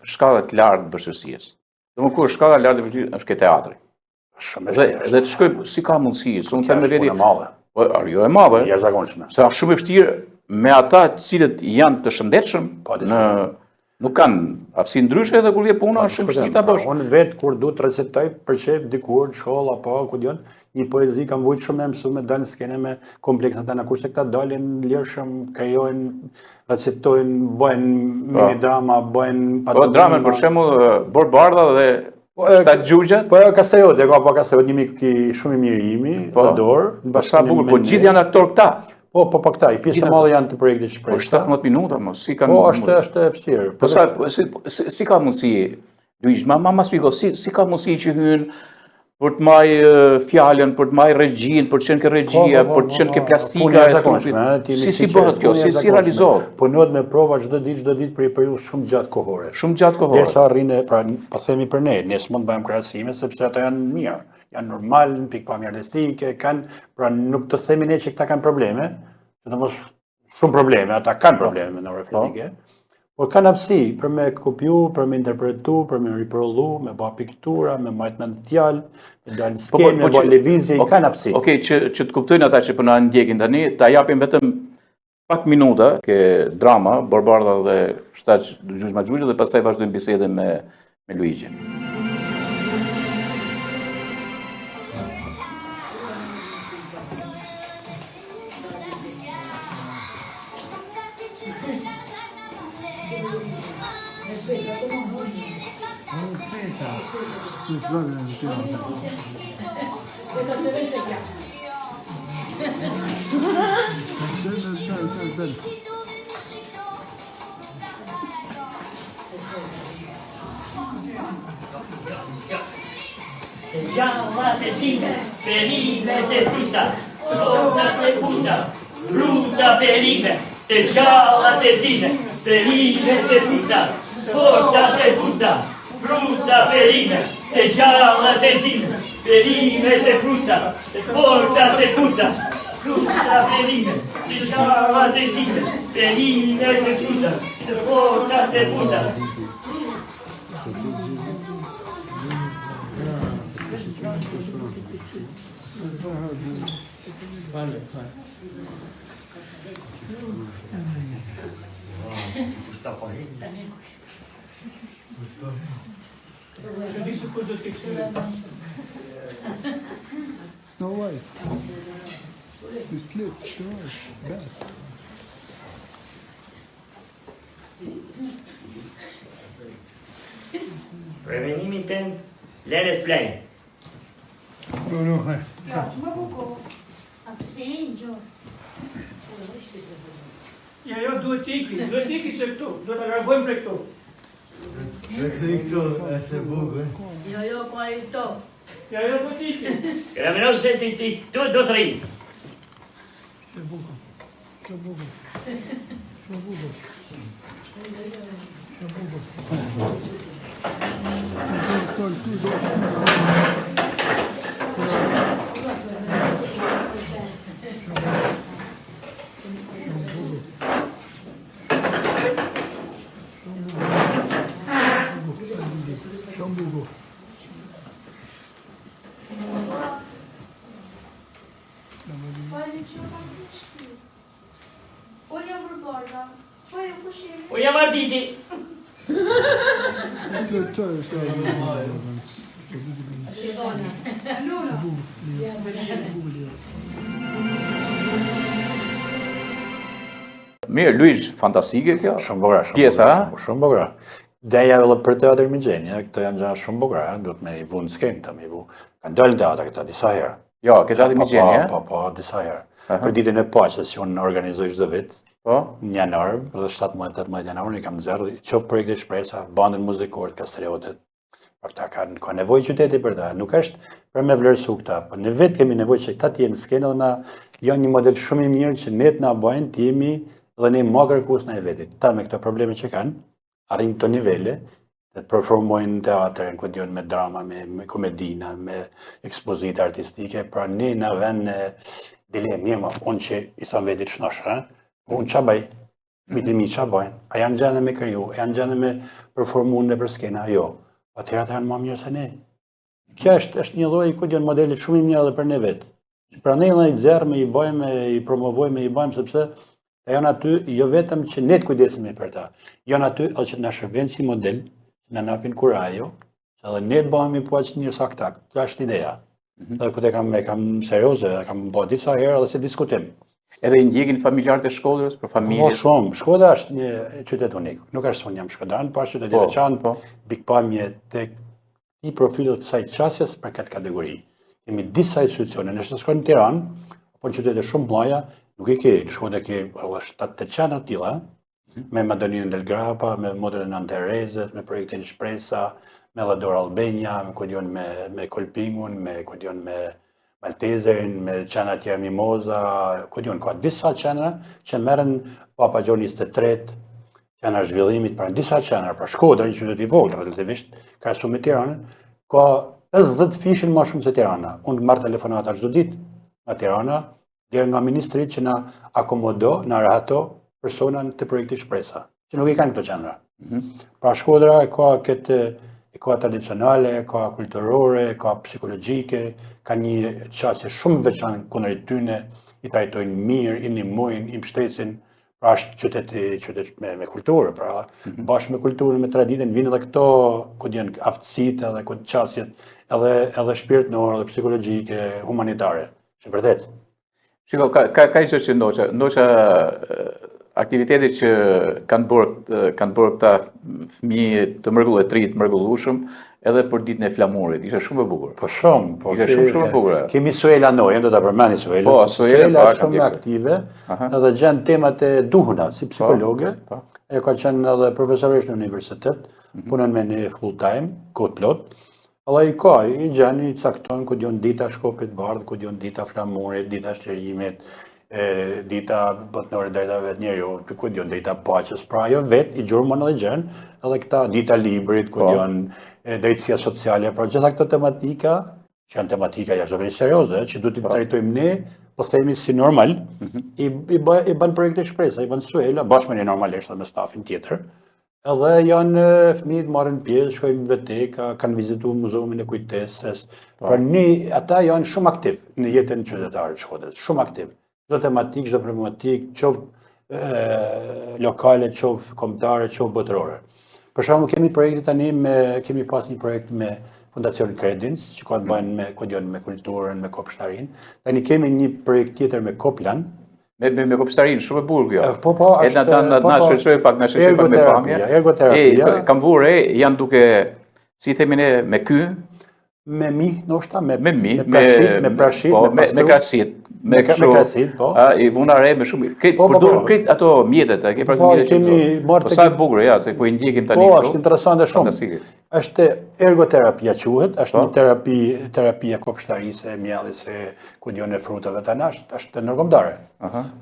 shkallë të lartë vështirësisë. Do më kur shkalla e lartë e vërtetë është ke teatri. Shumë e Dhe vështirë. dhe të shkoj si ka mundësi, s'unë them Është vetë. punë e madhe. Po, jo e madhe. Jashtëzakonshme. Se është shumë e vështirë me ata të cilët janë të shëndetshëm nuk kanë aftësi ndryshe edhe kur vjen puna është shumë vështirë ta bësh. Unë vetë kur du të recitoj për shef dikur në shkollë apo ku dion, një poezi kam vujt shumë e mësuar me dalë në skene me kompleksat e na kurse këta dalin lirshëm, krijojnë, recitojnë, bëjnë mini drama, bëjnë Po dramën për shembull Borbardha dhe Shtat Gjugja. Po Kastajote, po Kastajote një mik shumë i mirë imi, Ador, Sa bukur, po gjithë janë aktor këta. Po këta, i pjesë e madhe janë të projektit Po Shpresa. 17 minuta, mos si kanë. Po është e vështirë. Po si ka mundësi? Luish, ma shpjego, si ka mundësi që hyn për të maj fjallën, për të maj regjin, për të qenë ke regjia, për të qenë ke plastika. Si bëhet kjo, si realizohet? Punohet me prova çdo ditë për një periudhë shumë gjatë kohore. Shumë gjatë kohore. Derisa arrinë, pra po themi për ne s'mund të bëjmë krahasime sepse ato janë mirë, janë normal në pikpamje artistike, pra nuk të themi ne që këta kanë probleme, domos shumë probleme, ata kanë probleme në refletike. Por kanë aftësi për me kopju, për me interpretu, për me riprodhu, me bë piktura, me majtë në fjalë, me dalë skenë, me bë lëvizje, kanë aftësi. Okej, që të kuptojnë ata që po na ndjekin tani, ta japim vetëm pak minuta ke drama Borbardha dhe Shtat Gjugja dhe pastaj vazhdojmë bisedën me Luigjin. Gialla tessina, felice te frutta, torta te frutta, frutta felice, te gialla tessina, felice te frutta, torta te frutta, frutta felice, te gialla tessina, felice te frutta, porta te frutta, frutta felice, te gialla tessina, felice te frutta, porta te frutta. Snow White. It's cute, Snow White. Best. Prevenimin tem, let it flame. Ja, duhet iki se këtu, do ta largojmë prej këtu. Këtu, e se bukur. Jo, po ai këto. Ja, duhet iki. Gramenos ti do të rri. Që bukur. Që bukur. Që bukur. Që bukur. Unë jam arditi. Mirë, Luish, fantastike kjo. Shumë bukura. Pjesa, shumë bukura. Ideja edhe për teatr Migjenja, këto janë gjëra shumë bukura, duhet me i vu në skenë të me i vu. Kanë dalë në teatr këta disa herë. Jo, këtë teatr Migjenja? Po, disa herë. Për ditën e paqes që unë organizoj çdo vit. Po? Në janar, për 17-18 janar, i kam zerë, qoftë projekte Shpresa, bandën muzikore, Kastriotet. Për këta ka nevojë qyteti për ta, nuk është për me vlerësu këta, po ne vetë kemi nevojë që këta të jenë skenë dhe na janë një model shumë i mirë që ne të na bëjnë të jemi dhe ne më kërkues në e vetit. Ta me këto probleme që kanë, arrin këto nivele, të performojnë në teatrin, ku dion me drama, me komedina, me ekspozita artistike, pra ne na vënë në dilemë, unë që i thon vetit shnosh, unë qa bëj, mitimi qa bëjnë, a janë gjene me kriju, a janë gjene me performu në për skena, jo. atëherë ata janë më mirë se ne. Kjo është një lloj ku janë modele shumë i mirë edhe për ne vetë. Prandaj ne i nxjerrmë, i bëjmë, i promovojmë, i bëjmë sepse janë aty jo vetëm që ne të kujdesemi për ta, janë aty edhe që na shërbejnë si model, na napin kurajo, edhe ne të bëhemi po aq një saktak. Kjo është ideja. Dhe këtë e kam serioze, kam bërë disa herë edhe se diskutim. Edhe i ndjekin familjarët e Shkodrës për familjet? Po shumë, Shkodra është një qytet unik. Nuk është se unë jam shkodran, po është qytet i veçantë, pikpamje tek i profilit të kësaj qasjes për këtë kategori. Kemi disa institucione, nëse shkojnë në Tiranë, apo në qytete shumë mëdha, nuk i ke, Shkodra ke 7-8 qendra të tilla, me Madoninën del Grappa, me modelin Nën Terezës, me projektin Shpresa, me Lador Albania, me kudion me Kolpingun, me kudion me Maltezerin, me qendra tjera Mimoza, kudion ka disa qendra që merren Papa Gjon 23, qendra zhvillimit, pra disa qendra, pra Shkodra, një qytet i vogël relativisht, krahasu me Tiranën, ka 50 fishin më shumë se Tirana. Unë marr telefonata çdo ditë nga Tirana, deri nga ministri që na akomodo, na rahato personan të projektit Shpresa, që nuk i kanë këto qendra. Pra Shkodra e ka tradicionale, ka kulturore, ka psikologjike, ka një qasje shumë veçantë kundër tyne, i trajtojnë mirë, i ndihmojnë, i mbështesin. Pra është qytet me kulturë, pra bashkë me kulturën, me traditën, vinë edhe këto, ku janë aftësitë edhe ku qasjet, edhe shpirtënore, edhe psikologjike, humanitare. Që vërtet. Shiko, ka një që ndoqa aktivitetet që kanë bërë këta fëmijë të mrekulluar, të rinj të mrekullueshëm, edhe për ditën e flamurit, ishte shumë e bukur. Po shumë, po ishte shumë e bukur. Kemi Suela Nojen, do ta përmeni Suela. Po, Suela është shumë aktive, edhe gjen temat e duhura si psikologe. E ka qenë edhe profesoresh në universitet, punon me ne full time, kohë plot. Edhe i gjen i cakton ku dion dita Shkopit Bardh, ku dion dita flamurit, dita shtërimit, dita botnore drejtave të njeriut, ku dion dita paqes, pra ajo vet i gjurmon edhe gjen, edhe këta dita librit, ku dion drejtësia sociale, pra gjitha këto tematika, që janë tematika jashtëzakonisht serioze, që duhet të trajtojmë ne, po themi si normal, i bën projekte Shpresa, i bën Suela, bashkë me ne normalisht me stafin tjetër, edhe janë fëmijët marrin pjesë, shkojnë në biblioteka, kanë vizituar muzeumin e kujtesës, pra ata janë shumë aktiv në jetën qytetare të Shkodrës, shumë aktiv. Çdo tematik, çdo problematik, qoftë lokale, qoftë kombëtare, qoftë botërore. Për shembull, kemi pas një projekt me Fondacionin Credins, që ka të bëjnë me kulturën, me kopshtarinë. Tani kemi një projekt tjetër me Koplan. Me kopshtarinë, shumë e bukur kjo. Po, është... Na shërqoj pak me pamje. Ergoterapia. Kam vure, janë duke, si themi ne, me ky. Me mi, ndoshta, me prashit, me krasit. Me krasit, po. I vunare me shumë. Këtë ato mjetet, ke pra mjetet që do. Sa e bukur, ja, se po i ndjekim tani. Po, është interesante shumë. Është ergoterapia quhet, është një terapia kopshtarisë, mjellisë, ku dion e frutave tani, është ndërkombëtare.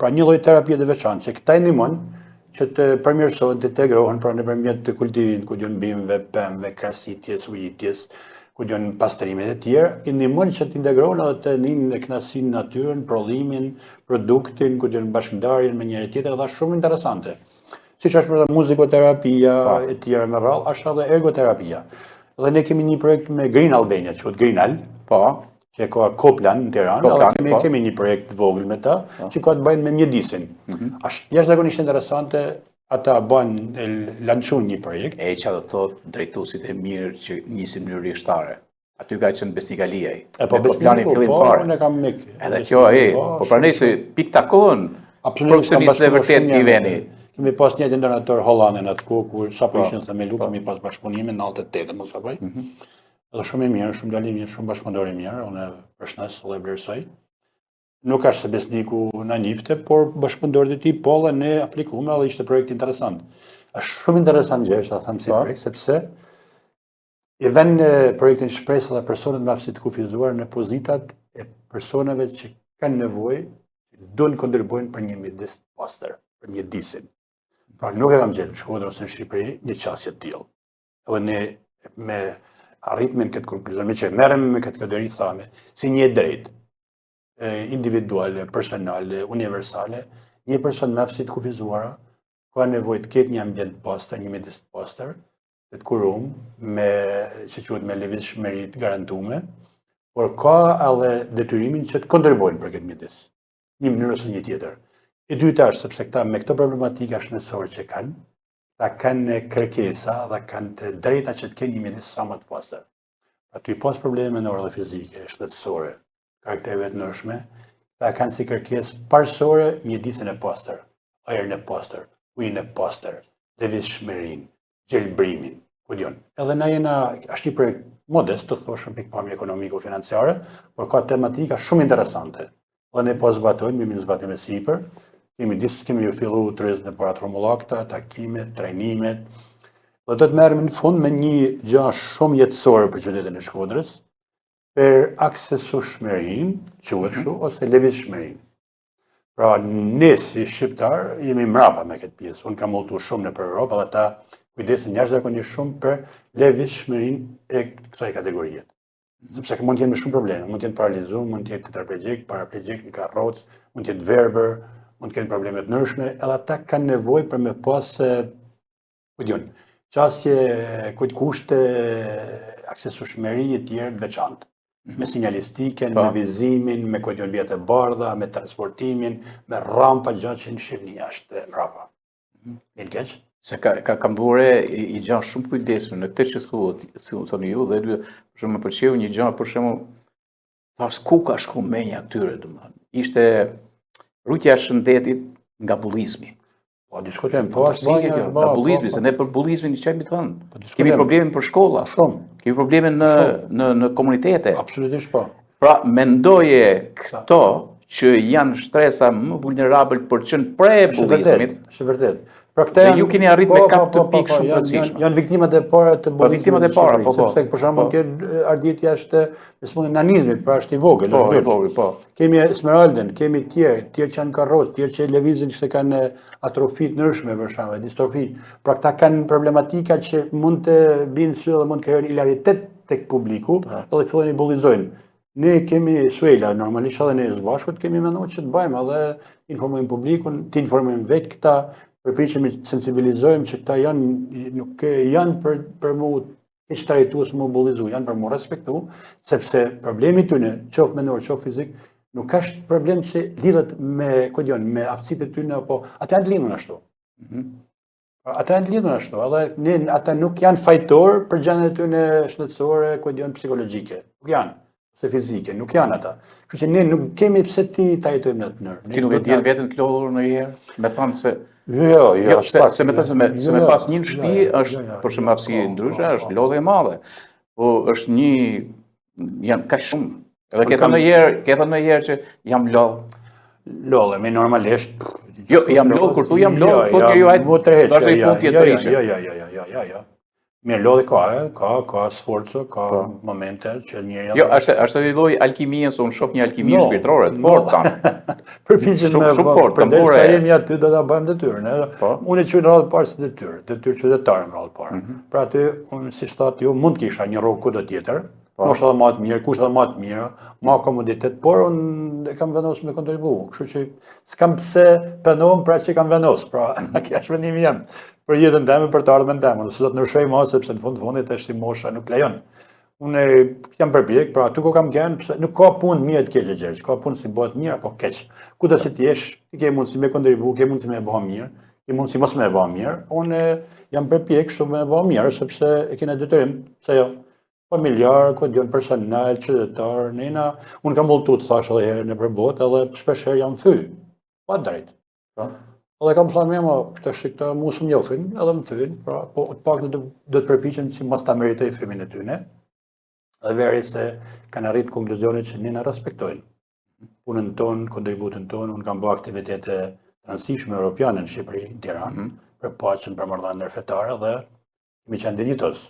Pra një lloj terapie të veçantë që këta ndihmon që të përmirësohen, të integrohen pra nëpërmjet të kultivimit, ku dion bimëve, pemëve, krasitjes, ujitjes, ku dion pastrimit e tjerë, i ndihmon që të integrohen edhe të ninë në kënaqësinë natyrën, prodhimin, produktin, ku dion bashkëndarjen me njëri tjetrin, dhe është shumë interesante. Siç është për muzikoterapia e tjera me radhë, është edhe ergoterapia. Dhe ne kemi një projekt me Green Albania, quhet Greenal, që ka Koplan në Tiranë, edhe kemi një projekt vogël me ta, që ka të bëjnë me mjedisin. Është jashtëzakonisht interesante, ata lançuan një projekt. E që do thotë drejtuesit e mirë që nisin në rrishtare. Aty ka qenë Besnikaliaj. Po Besnikaliaj fillim fare. Unë kam mik. Edhe kjo po pranoj se pik takon profesionistë e vërtet i veni. Kemi pas një donator hollandën atë kohë kur sapo ishin themelu, kemi pas bashkëpunime në 98 mos e bëj. Edhe shumë i mirë, shumë djalë i mirë, shumë bashkëpunëtor i mirë, unë përshëndes dhe vlerësoj. Nuk është se Besniku na njifte, por bashkëpunëtorët e tij po dhe ne aplikuam dhe ishte projekt interesant. Është shumë interesant gjë, ta them si projekt, sepse i vën projektin Shpresë dhe personat me aftësi të kufizuar në pozitat e personave që kanë nevojë, duan kontribuojnë për një mjedis të pastër, për mjedisin. Pra nuk e kam gjetur në Shkodër ose në Shqipëri një qasje të tillë. Edhe ne me arritmen këtë konkluzion, me që merrem me këtë kategori thame, si një drejt individuale, personale, universale, një person me aftësi të kufizuara ka nevojë të ketë një ambient të pastër, një mjedis të pastër, të kurum, që quhet me lëvizshmëri të garantuar, por ka edhe detyrimin që të kontribuojnë për këtë mjedis, një mënyrë ose një tjetër. E dyta është sepse këta me këto problematika shëndetësore që kanë, ta kanë kërkesa dhe kanë të drejta që të kenë një mjedis sa më të pastër. Aty pas probleme në orë dhe fizike, shëndetësore, karaktereve të ndryshme, ta kanë si kërkesë parësore mjedisin e pastër, ajrin e pastër, ujin e pastër, lëvizshmërinë, gjelbrimin, kujdion. Edhe na jena është një projekt modest, të thoshëm pikpamje ekonomiko-financiare, por ka tematika shumë interesante. Dhe ne po zbatojmë, jemi në zbatim e sipër, kemi ju fillu turizmin e para trombullakta, takimet, trajnimet. Dhe do të merrem në fund me një gjë shumë jetësore për qytetin e Shkodrës, për aksesueshmërinë, quhet kështu, ose lëvizshmërinë. Pra, ne si shqiptar jemi mrapa me këtë pjesë. Unë kam udhëtuar shumë nëpër Europë dhe ata kujdesen jashtëzakonisht shumë për lëvizshmërinë e kësaj kategorie. Sepse mund të jenë me shumë probleme, mund të jenë paralizuar, mund të jenë tetraplegjik, paraplegjik në karrocë, mund të jenë verbër, mund të kenë probleme të ndryshme, edhe ata kanë nevojë për me pas qasje kushte aksesueshmëri të tjerë të veçantë. Me sinjalistikën, me vizimin, me vjetë e bardha, me transportimin, me rampa gjatë që në shqipni jashtë mrapa. Në keq? Se kam vore i gjanë shumë kujdesme në këtë që thoni ju, dhe shumë më përqeu një gjanë, për shumë, pas ku ka shku menja këtyre, ishte rrugja e shëndetit nga bullizmi. Po, diskutem, po është banja është nga bullizmi, se ne për bullizmin që mi thënë. Kemi problemin për shkolla, kemi problemin në komunitete. Absolutisht po. Pra, mendoje këto që janë shtresa më vulnerabël për qenë pre bullizmit. Është vërtet. Dhe ju keni arrit me kap të pikë shumë përcishme. Janë viktimat e para të bullizmit. Viktimat e para, po. Sepse për shembull tjerë arditja është nanizmit, pra është i vogël, është vogël. Po. Kemi Esmeralden, kemi tjerë që janë karrocë, tjerë që lëvizin që kanë atrofi të ndryshme për shembull, distrofi. Pra këta kanë problematika që mund të binë sy dhe mund të krijojnë ilaritet tek publiku, dhe fillojnë i bullizojnë. Ne kemi Suela, normalisht edhe ne së bashkut kemi menduar që të bëjmë edhe informojmë publikun, të informojmë vetë këta, përpiqemi të sensibilizojmë që këta nuk janë për mu keq trajtues, mu bullizu, janë për mu respektu, sepse problemi tyne, qoftë mendor, qoftë fizik, nuk është problem që lidhet me aftësitë e tyne, apo ata janë të lidhur ashtu. Ata janë të lidhur ashtu, edhe ata nuk janë fajtor për gjendjet e tyne shëndetësore, psikologjike. Nuk janë. Se fizike, nuk janë ata. Kështu që ne nuk kemi pse ti ta jetojmë në atë mënyrë. Ti nuk e djenë vetën të lodhur në herë? Me thamë se... Jo, se me pas një në shtëpi është për shumë aftësi ndryshe, është lodhje e madhe. Po është janë ka shumë. Edhe ke thënë në herë që jam lodhë. Lodhë, me normalisht... Jo, jam lodhë, kur thu jam lodhë, thot njeri hajtë, vazhë i punë tjetë rishë. Jo. Mirë, lodhi ka sforco, ka momente që njëri... Jo, është edhe loj alkimie, se unë shoh një alkimi shpirtërore, të fort kanë. Përpiqen me shumë fort, përderisa jemi aty do ta bëjmë detyrën. Unë e quaj në radhë parë si detyrë qytetare në radhë parë. Pra aty, unë si shtat, ju mund kisha një rrugë kudo tjetër, moshta edhe më të mirë, kushte edhe më të mirë, më komoditet, por unë e kam vendosur me kontribu. Kështu që s'kam pse penohem pra që kam vendosur, pra kjo është vendimi jam. Për jetën teme, për të ardhmen teme. Nëse do të ndryshoj më, sepse në fundit është si mosha nuk lejon. Unë jam përpjek, pra aty ku kam qenë, nuk ka punë mirë të keq e gjerë, ka punë si bëhet mirë apo keq. Kudo si ti jesh, ti ke mundësi me kontribu, ke mundësi me e bëha mirë, ke mundësi mos me e bëha mirë. Unë jam përpjek kështu me e bëha mirë, sepse e kena detyrim, se jo, familjar, personal, qytetar, unë kam vulltu të thash edhe herë në përbot, edhe shpesh herë jam fyë, pa drejt. Edhe kam thënë me të është këta mu së mjofin, edhe më fyën, po të pak do të përpiqen që mos ta meritoj fymin e tyne, dhe veri se kanë arritë konkluzionit që ne na respektojnë. Punën tonë, kontributin tonë, unë kam bërë aktivitete rëndësishme europiane në Shqipëri, në Tiranë, për paqen, për marrëdhënie ndërfetare dhe kemi qenë dinjitos.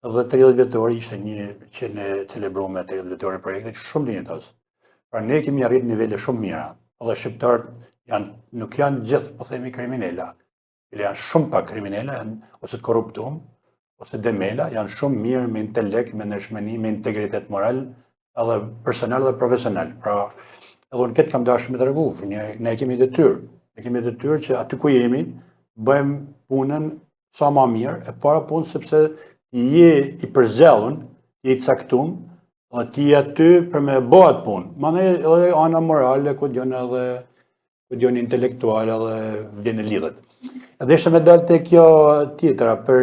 Dhe 30 vjetori ishte një që ne celebruam 30 vjetori projektit shumë dinjitos. Pra ne kemi arritë nivele shumë mira, dhe shqiptarët nuk janë gjithë, po themi, kriminela. Janë shumë pak kriminela, ose të korruptum, ose demela, janë shumë mirë me intelekt, me nërshmeni, me integritet moral, edhe personal dhe profesional. Pra, edhe unë këtë kam dashur me të regu, ne kemi detyrë. Ne kemi detyrë që aty ku jemi, bëjmë punën sa ma mirë, e para punë sepse je i përzellun, je i caktum, dhe ti aty për me bëhat punë. Mane edhe ana morale, ku dion edhe, ku dion intelektuale dhe vjen e lidhet. Edhe ishte me dalë të kjo tjetra për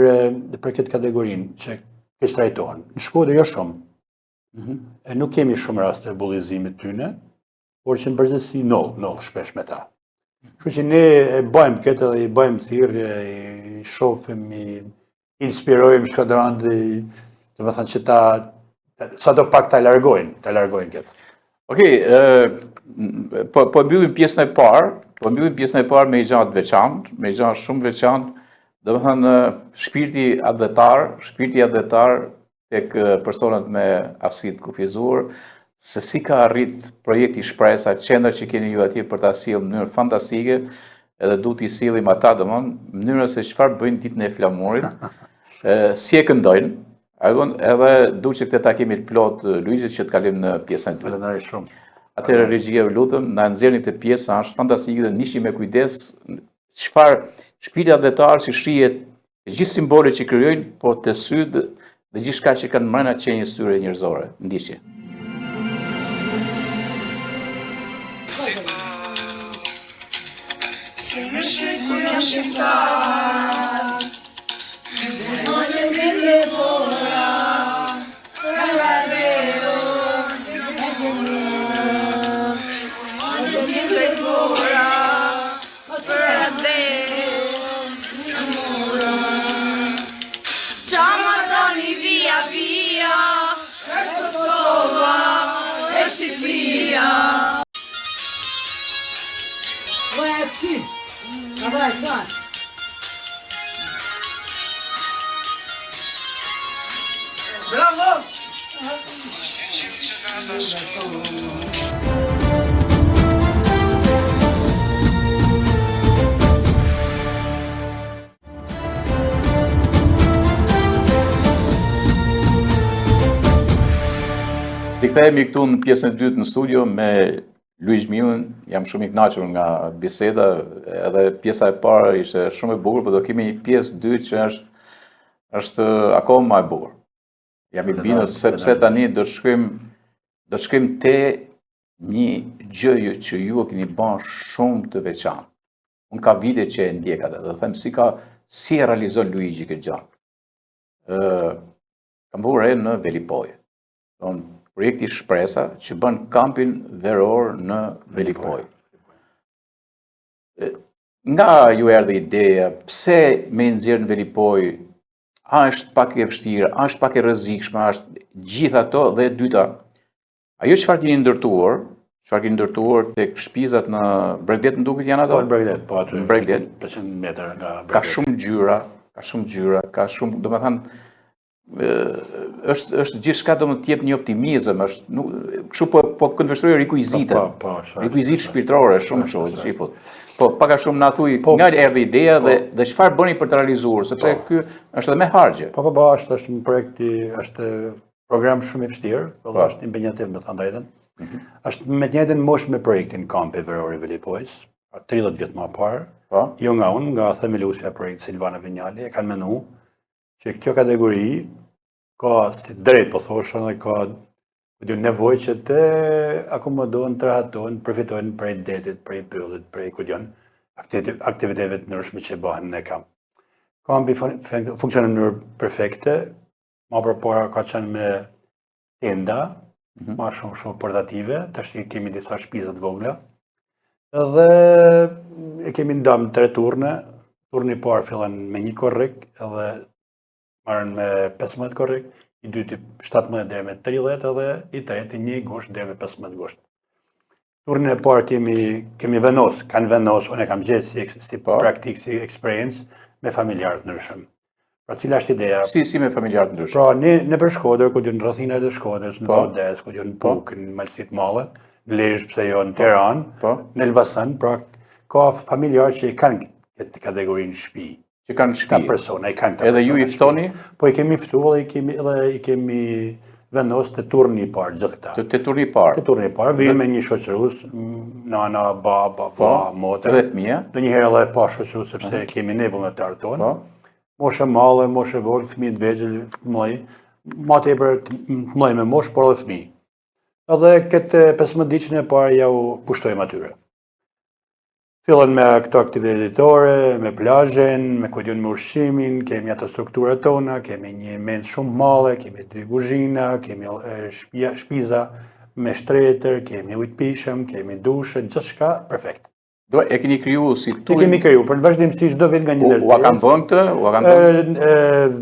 këtë kategorinë që kështë trajtohen. Në Shkodër jo shumë. E nuk kemi shumë raste bullizimit tyne, por që në përgjithësi noll shpesh me ta. Kështu që ne e bëjmë këtë dhe i bëjmë thirrje, i shohim, i inspirojmë shkodrantë, do të thënë që ta sa do pak ta largojnë këtë. Okej, po mbyllim pjesën e parë, me një gjatë veçantë, me një gjatë shumë veçantë, do të thënë shpirti adhetar tek personat me aftësitë kufizuar, se si ka arrit projekti Shpresa, qendra që keni ju atje për ta sjellë në mënyrë fantastike, edhe du t'i sillim ata domon, mënyra se çfarë bëjnë ditën e flamurit, si e këndojnë, edhe du që këtë takimit plot Luizit që të kalim në pjesën e dytë. Faleminderit shumë. Atëherë regjia ju lutem, na nxjerrni këtë pjesë, është fantastike dhe nihni me kujdes çfarë shpirti adhetar si shihet gjithë simbolet që krijojnë, por të sy dhe gjithçka që kanë mbrana qenjës tyre njerëzore. Ndiqje. Bravo! Rikthehemi këtu në pjesën e dytë në studio me Luiz Milën. Jam shumë i kënaqur nga biseda, edhe pjesa e parë ishte shumë e bukur, por do kemi një pjesë dytë që është akoma më e bukur. Jam i bindur sepse tani do të shkojmë te një gjë që ju e keni bën shumë të veçantë. Unë ka vite që e ndjek atë, do të them si e realizon Luigi këtë gjë. Kam vurë në Velipoj. Projekti Shpresa që bën kampin veror në Velipoj. Nga ju erdhi ideja, pse me nxjerr në Velipoj, a është pak e vështirë, a është pak e rrezikshme, a është gjithë ato dhe e dyta. Ajo çfarë keni ndërtuar tek shpizat në Bregdet, më duket janë ato? Po në Bregdet, po aty. Në Bregdet 500 metra nga Bregdet. Ka shumë gjyra, domethënë është gjithçka do të jep një optimizëm, kështu po këndvështroj rikuizite. Rikuizite shpirtërore, shumë kështu, shifut. Po paka shumë na thuj nga erdhi ideja dhe çfarë bëni për të realizuar, sepse ky është edhe me hargje. Po, është një projekt, është program shumë i vështirë, është impenjativ me thënë drejtën. Është me të njëjtën moshë me projektin Kampi Veror i Velipojës, 30 vjet më parë. Jo nga unë, nga themeluesja e projektit Silvana Vinjali, e kanë menuar që kjo kategori ka si drejt, po thoshën, dhe ka nevojë që të akomodohen, të rahatohen, përfitojnë prej detit, prej pyllit, prej aktiviteteve të ndryshme që bëhen në kamp. Kampi funksionon në mënyrë perfekte, më përpara ka qenë me tenda, ma shumë portative, tash kemi disa shtëpiza të vogla, edhe e kemi ndam 3 turne. Turni i parë fillon me 1 korrik, edhe marrën me 15 korrik, i dyti 17 deri me 30, edhe i treti 1 gusht deri me 15 gusht. Turnin e parë kemi kanë venos, unë e kam gjetë si praktik, si experience me familjarët ndryshëm. Pra cila është ideja? Si me familjarët ndryshëm? Pra në për Shkodër, ku në rrethinat e Shkodrës, në Baudes, ku në Puk, në Malësit Mallë, në Lezhë, pse jo në Tiranë, në Elbasan, pra ka familjarë që i kanë këtë kategorinë shtëpi. Që kanë shtëpi. Ka persona, i kanë të persona. Edhe ju i ftoni? Po i kemi ftuar dhe i kemi vendos të turni i parë gjithë këta. Të turni i parë? Të turni i parë, vijnë me një shoqërus, nana, baba, va, motre. Edhe fëmija? Do njëherë edhe pa shoqërus, sepse kemi ne vullnetarët tonë. Moshe male, moshe vol, fëmijë të vegjël, të mëdhenj, ma tepër të mëdhenj me moshë, por edhe fëmijë. Edhe këtë 15 diqën e parë ja u pushtojmë atyre. Fillon me këto aktivitete, me plazhin, me kujtun me ushqimin, kemi ato strukturat tona, kemi një mend shumë male, kemi 2 kuzhina, kemi shpiza me shtretër, kemi ujë të pishëm, kemi dushë, gjithçka perfekt. E keni kriju si E kemi kriju, për në vazhdimësi çdo vit nga një Ua kanë bën këtë?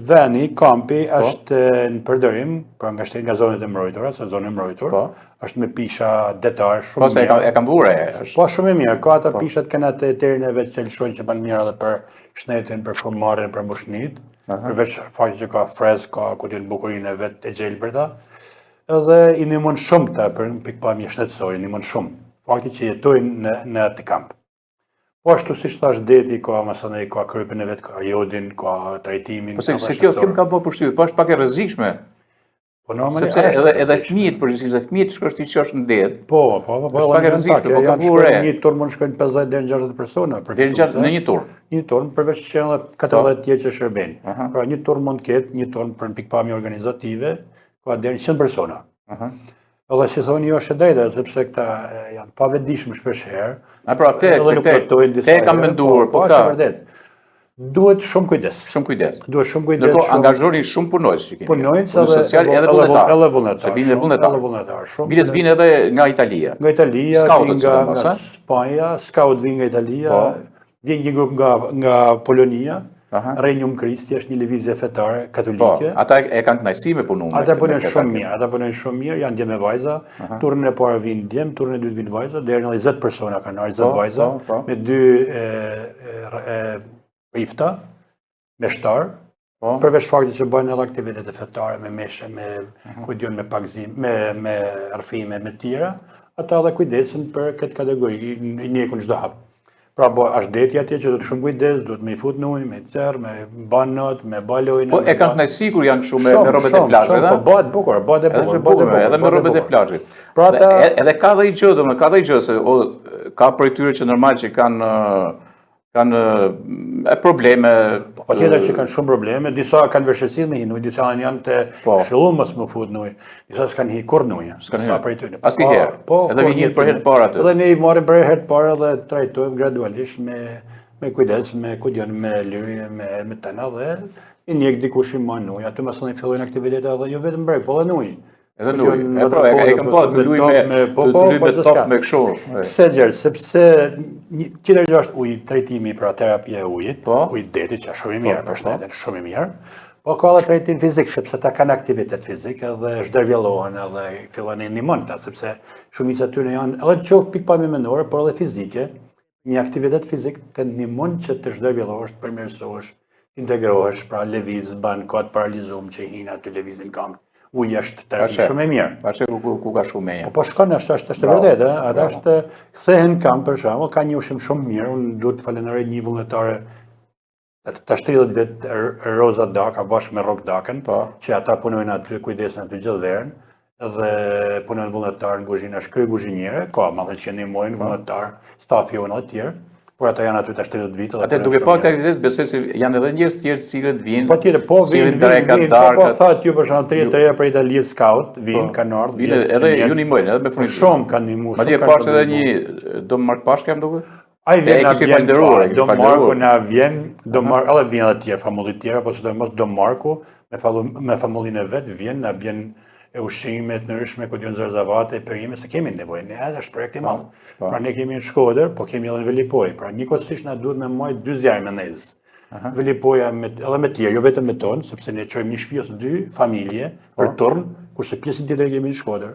Veni, kampi, është në përdërim, pra nga shtetë nga zonet e mbrojtura, se zonë e mbrojtur, është me pisha detar shumë mirë. Po, se e kanë vure? Po, shumë e mirë, ka ata pishat kanë atë eterin e vetë qelshojnë që banë mirë edhe për shnetin, për formarin, për mushnit, përveç fakti që ka frez, ka kutin bukurinë e vetë e gjelë për ta, edhe i nimon shumë këta për në pikpamje shnetësori, nimon shumë, fakti që jetojnë në atë kamp. Po ashtu si thash deti, ka masanej, ka krypin e vetë, ka jodin, ka trajtimin. Po se kjo kem ka po përshtypje, po është pak e rrezikshme. Po normalisht. Sepse edhe fëmijët, përgjithsisht edhe fëmijët shkojnë ti që është në det. Po, është pak e rrezikshme, po ka vure. Një turn mund shkojnë 50 deri në 60 persona. Në një turn. Një turn, përveç që edhe 14 tjerë që shërbejnë. Pra një turn mund të ketë, një turn për në pikpamje organizative, ka deri 100 persona. Edhe si thoni jo është e drejta, sepse këta janë pa vetëdijshëm shpesh herë. Pra te e kam menduar, po këta. Duhet shumë kujdes. Shumë kujdes. Duhet shumë kujdes. Ndërkohë angazhoni shumë punojës që keni. Punojës edhe vullnetar. Edhe vullnetar. Se vinë vullnetar. Biles vinë edhe nga Italia. Nga Italia, nga Spanja, scout vinë nga Italia, vjen një grup nga Polonia. Regnum Christi është një lëvizje fetare katolike. Po, ata e kanë kënaqësi me punën. Ata punojnë shumë mirë, janë djemë e vajza. Turnën e parë vinë djemë, turnën e dytë vinë vajza, deri në 20 persona kanë, 20 vajza, me 2 rifta, me shtar, përveç faktit që bëjnë edhe aktivitete fetare me meshe, me pagzim, me rrëfime, me tjera, ata edhe kujdesin për këtë kategori, i njekun çdo hap. Pra, është deti atje që do të shumë kujdes, do të me i fut në ujë, me cerë, me banë not, me balojnë. Po, e kanë kënaqësi kur janë shumë me robet e plazhit, po, bëhet bukur, edhe me robet e plazhit. Edhe ka dhe i gjë, domethënë, ka dhe i gjë, se ka për tyre që normal që kanë probleme. Po tjetër që kanë shumë probleme, disa kanë vështirësi me hinë ujë, disa janë të shëlluar më fut në ujë, disa s'kanë hi kur në ujë. Asnjëherë. Edhe vinë për herë të parë aty. Edhe ne i marrim për herë të parë dhe trajtojmë gradualisht me kujdes, me lirje, me tana dhe i njek dikush i marr në ujë. Aty mëson i fillojnë aktivitete edhe jo vetëm brek, po edhe në ujë. Edhe në ujë. E kam pa të luaj me top me kështu. Pse gjerë, sepse tjetër gjë është ujë, trajtimi pra terapia e ujit, ujit detit që është shumë i mirë për shtetin, shumë i mirë, po ka edhe trajtim fizik, sepse ta kanë aktivitet fizik edhe zhdervjellohen edhe fillon e ndihmon ta, sepse shumica tyre janë edhe qoftë pikpamje mendore, por edhe fizike, një aktivitet fizik të ndihmon që të zhdervjellohesh, të përmirësohesh, integrohesh, pra lëviz, ban kot paralizum që hin aty lëvizin kamp. Uji është terapi shumë e mirë. Pashe ku ka shumë e mirë. Po shkon është e vërtetë, ata është kthehen kamp për shembull, ka një ushqim shumë mirë, unë duhet të falenderoj një vullnetare tash 30 vjet Roza Daka bashkë me Rok Dakën, që ata punojnë aty, kujdesen aty gjithë verën, dhe punojnë vullnetar në kuzhinë, është krye kuzhiniere, ka madje që ndihmojnë vullnetar, stafi jonë edhe të tjerë. Por ata janë aty tash 30 vite. Atë duke pa këtë aktivitet, besoj se janë edhe njerëz të tjerë të cilët vinë. Po tjetër, po vinë, po thatë ju për shembull 33 për Itali scout, vinë kanë ardhur. Vinë edhe ju ndihmojnë, edhe me frymë. Shumë kanë ndihmuar. Madje pash edhe një Dom Mark Pashka më duket. Ai vjen na vjen. Dom Marku na vjen, Dom Mark, edhe vjen edhe të tjerë famulli të tjera, po sidomos Dom Marku me famullinë e vet vjen na bjen ushqimet ndryshme, ku diun zarzavate, perime, se kemi nevojë, ne është projekt i madh. Pra ne kemi në Shkodër, po kemi edhe në Velipoj. Pra njëkohësisht na duhet me marr 2 zjarë me nezë. Velipoja edhe me tjerë, jo vetëm me tonë, sepse ne çojmë një shtëpi ose 2 familje për turn, kurse pjesën tjetër kemi në Shkodër.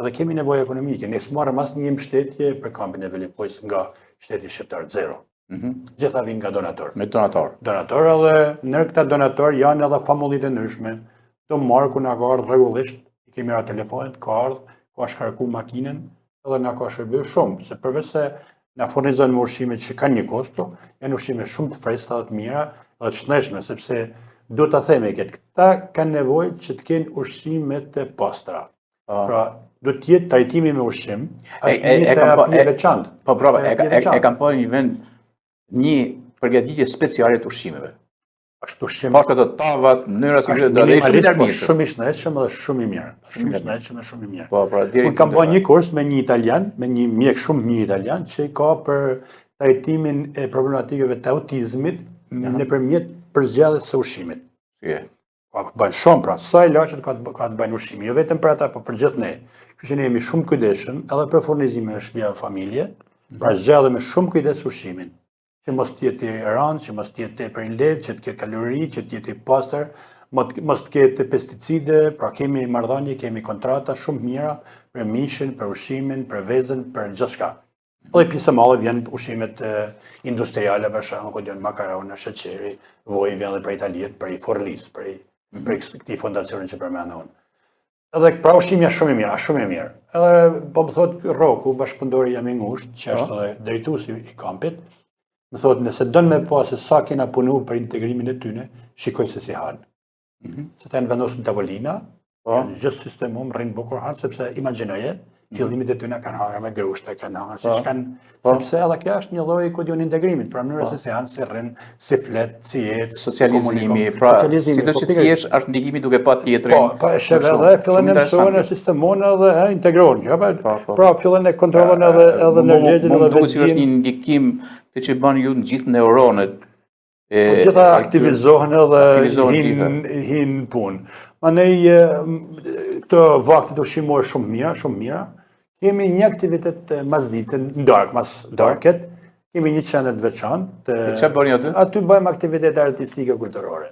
Edhe kemi nevojë ekonomike. Ne s'marrim asnjë mbështetje për kampin e Velipojs nga shteti shqiptar, zero. Gjitha vinë nga donator. Me donator. Donator edhe në këta donator janë edhe famullit e ndryshme. Dom Marku na ka ardhur rregullisht, i kemi ra telefonit, ka ardhur, ka shkarku makinën, edhe na ka shërbyer shumë, se përveç se na furnizojnë me ushqime që kanë një kosto, janë ushqime shumë të freskëta dhe të mira dhe të shnetshme, sepse duhet ta themi këta kanë nevojë që të kenë ushqime të pastra. Pra, do të jetë trajtimi me ushqim, është një terapi e veçantë. Po prova, e kam pa një vend një përgatitje speciale të ushqimeve. Është ushqim. Pashtë të tavat, mënyra si Është do të ishte minimalisht, shumë i shnetshëm dhe shumë i mirë. Shumë i shnetshëm dhe shumë i mirë. Po, pra deri. Unë kam bërë një kurs me një italian, me një mjek shumë mirë italian, që i ka për trajtimin e problematikave të autizmit nëpërmjet përzgjedhjes së ushqimit. Ka të bëjnë shumë, pra, sa ilaçet ka të bëjnë ushqimi, jo vetëm për ata, po për gjithë ne. Kështu që ne jemi shumë kujdesshëm edhe për furnizime në shtëpia familje, pra zgjedhëm me shumë kujdes ushqimin. Që mos t'jetë i rëndë, që mos t'jetë për një letë, që t'ketë kalori, që t'jetë i pastër, mos t'ketë pesticide, pra kemi marrëdhënie, kemi kontrata shumë mira për mishin, për ushqimin, për vezën, për gjithçka. Dhe pjesë e madhe vjen ushqimet industriale, për shembull, ku janë makarona, sheqeri, voji vjen edhe prej Italisë, prej Forlis, prej këtij fondacioni që përmenda unë. Edhe pra ushqimi është shumë i mirë, shumë i mirë. Edhe po më thotë Roku, bashkëpunëtori jam i ngushtë, që është edhe drejtuesi i kampit, më thotë nëse dënë me pa se sa kena punu për integrimin e tyne, shikoj se si hanë. Se ta në vendosën tavolina, gjithë sistemu më rrinë bukur hanë, sepse imaginoje, fillimit e tyne kanë hanga me grushte, kanë hanga si shkanë, sepse edhe kja është një lloj ku dion integrimit, pra mënyra se si hanë, si rrinë, si flet, si jetë, socializimi, pra si do që t'jesh është ndikimi duke pa tjetrin. Po, e sheve dhe fillën e mësojnë e sistemon edhe integrojnë, pra fillën e kontrolën edhe energjetin edhe duke që është një ndikim të që banë ju në gjithë neuronet. Po gjitha aktivizohen edhe hinë punë. Ma nej, këto vaktit ushqimore shumë mira, kemi një aktivitet masdite, në dark, mas darket, kemi një qenet veçantë. Që bërë një aty? Aty bëjmë aktivitete artistike kulturore.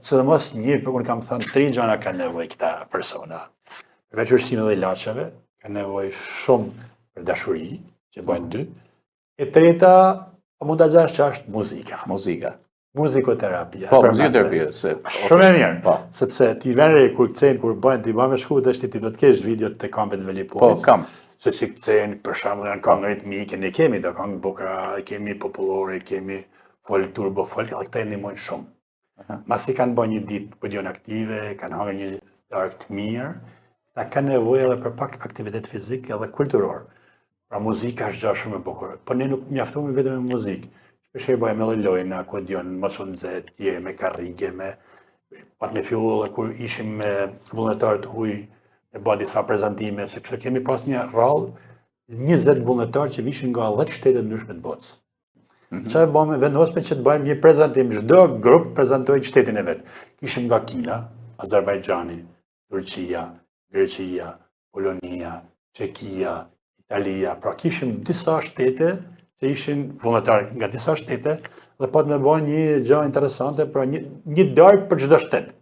Sidomos një, për unë kam thënë, 3 gjana ka nevoj këta persona. Përveç ushqimit dhe ilaçeve, ka nevoj shumë për dashuri, që bëjnë 2. E treta, mund të gjash që është muzika. Muzikoterapia. Po, muzikoterapia. Shumë e mirë, sepse ti venre kur këcejnë, kur bëjnë, ti bëjmë shku dhe ti do të kesh videot të kampet Velipolis. Po, kam. Se si këcejnë, për shembull janë këngë ritmike, ne kemi do këngë bukra, kemi popullore, kemi folk, turbo folk, edhe këta e ndihmojnë shumë. Masi kanë bërë një ditë pëdion aktive, kanë hangër një dark të mirë, ta kanë nevojë edhe për pak aktivitet fizik edhe kulturor. Pra muzika është gjë shumë e bukur. Po ne nuk mjaftohemi vetëm me muzikë. Shpesh bëjmë edhe lojna, ku dion mos u nxet, tjerë me karrige, pat me fillu kur ishim me vullnetarë të huaj, e bë disa prezantime, sepse kemi pas një rrallë 20 vullnetarë që vishin nga 10 shtete ndryshme të botës. Çfarë bëmë vendosme që të bëjmë një prezantim, çdo grup prezantoi shtetin e vet. Kishim nga Kina, Azerbajxhani, Turqia, Greqia, Polonia, Çekia, Italia, pra kishim disa shtete që ishin vullnetarë nga disa shtete dhe po të me bëjnë një gjë interesante, pra një dark për çdo shtet.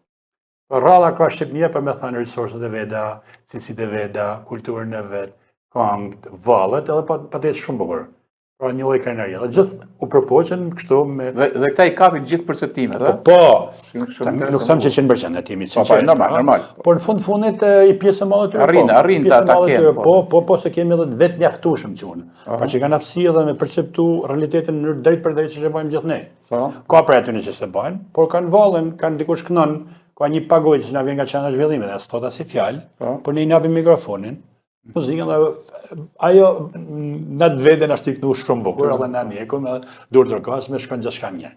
Rralla ka Shqipënia për me thënë resurset e veta, cilësit e veta, kulturën e vet, këngët, vallet, edhe pa të jetë shumë bukur. Pra një lloj krenarie. Dhe gjithë u përpoqen kështu me... Dhe këta i kapin gjithë perceptimet, e? Po, nuk thëmë që 100% e timi, Po, normal. Por në fundit i pjesë e madhe të arrin ta kenë. Po, se kemi edhe vetë mjaftueshëm që unë. Pa që kanë aftësi edhe me perceptu realitetin në drejt për drejt që që bëjmë gjithë ne. Ka për aty në që se bëjmë, por kanë vallën, kanë dikush kënon, ka një pagojë që na vjen nga qendra zhvillimi dhe as thot as si fjalë, por ne i japim mikrofonin. Muzikën dhe ajo në të veten është i këtu shumë bukur, edhe na ndjekum edhe dur tërkas me shkon gjithçka mirë.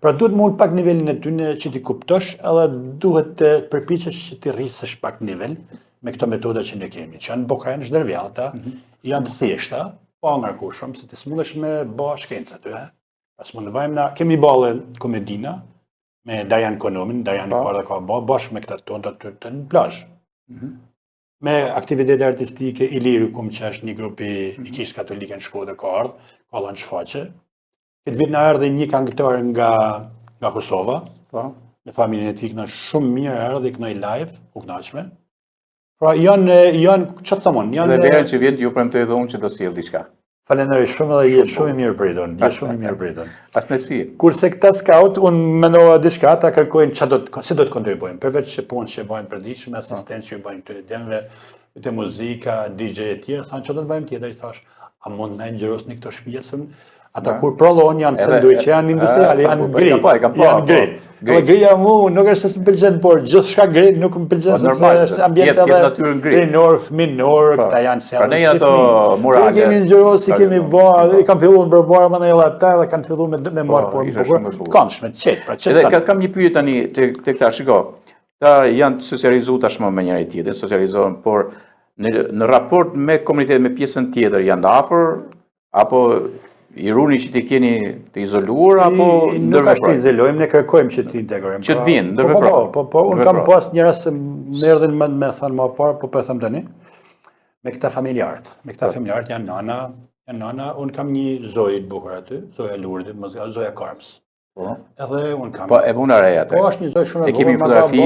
Pra duhet më ul pak nivelin e tyne që ti kuptosh, edhe duhet të përpiqesh që ti rrisësh pak nivel me këto metoda që ne kemi. Që janë bokrajnë zhdërvjallta, janë të thjeshta, pa ngarkushëm, se ti s'mundesh me bë shkencë aty, Pas mund të bëjmë na kemi ballë komedina me Darjan Konomin, Darjan ka bashkë me këta tonë të në plazh. Me aktivitete artistike, Ilirikum që është një grupi i Kishës Katolike në Shkodër ka ardhur, ka dhënë shfaqje. Këtë vit na erdhi një këngëtar nga Kosova, me familjen e tij që shumë mirë erdhi kënoj live, u kënaqshme. Pra janë çfarë thomon, janë dhe që vjen ju premtoj edhe unë që do sjell diçka. Falenderoj shumë dhe je shumë i mirë pritur. Është nësi. Kurse këta scout, unë mendova diçka, ata kërkojnë si do të kontribuojmë, përveç që punë që bëjnë përditshme, asistencë që bëjnë këtyre temave, të muzika, DJ e tjerë, thanë që do të bëjmë tjetër, i thash, a mund na ngjyrosni këto shtëpisën? Ata kur prallon janë sanduiqe, janë industriale, janë gri. Janë gri. Dhe grija mu nuk është se s'm pëlqen, por gjithçka gri nuk më pëlqen sepse është ambient edhe rinor, fëminor, këta janë sjellë si fëmijë. Ne kemi ngjyrosur si kemi bërë, i kam filluar përpara më edhe ata dhe kanë filluar me marr formë të këndshme, qet, pra qet. Edhe kam një pyetje tani tek këta, shiko. Ta janë socializuar tashmë me njëri tjetrin, socializohen, por në raport me komunitetin, me pjesën tjetër janë afër apo i runi që ti keni të izoluar apo ndërveprojnë? Nuk është të izolojmë, ne kërkojmë që të integrojmë. Që të vinë, ndërveprojnë. Po, unë kam pas një rast më erdhin me thënë më parë, po them tani, me këta familjarët. Me këta familjarët janë nana, unë kam një zojë të bukur aty, zoja Lurdi, zoja Karms. Edhe unë kam. Po, e vuna reja atë. Po, është një zojë shumë e bukur.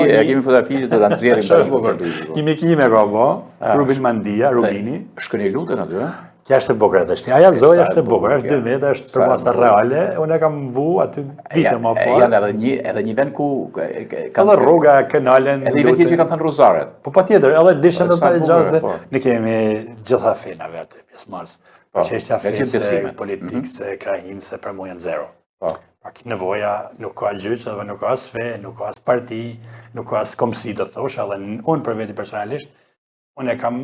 E kemi fotografi që do ta nxjerrim. Kimi kime ka bo, Rubin Mandia, Rubini. Shkëni lutën aty, ë? Kja është e bukur atë. Aja zoja është e bukur, është 2 metra, është përpasta reale, unë e kam vu aty vite më parë. Janë edhe një vend ku ka dhe rruga, kanalen. Edhe i vetë që kanë thënë Rozaret. Po patjetër, edhe dishën edhe të gjazë, ne kemi gjitha fenave aty, pjesëmarrës. Çështja fesë, politikë, krajinëse për mua janë zero. Pak nevoja nuk ka gjyq, edhe nuk ka as fe, nuk ka as parti, nuk ka as komsi të thosh, edhe unë për veti personalisht, unë e kam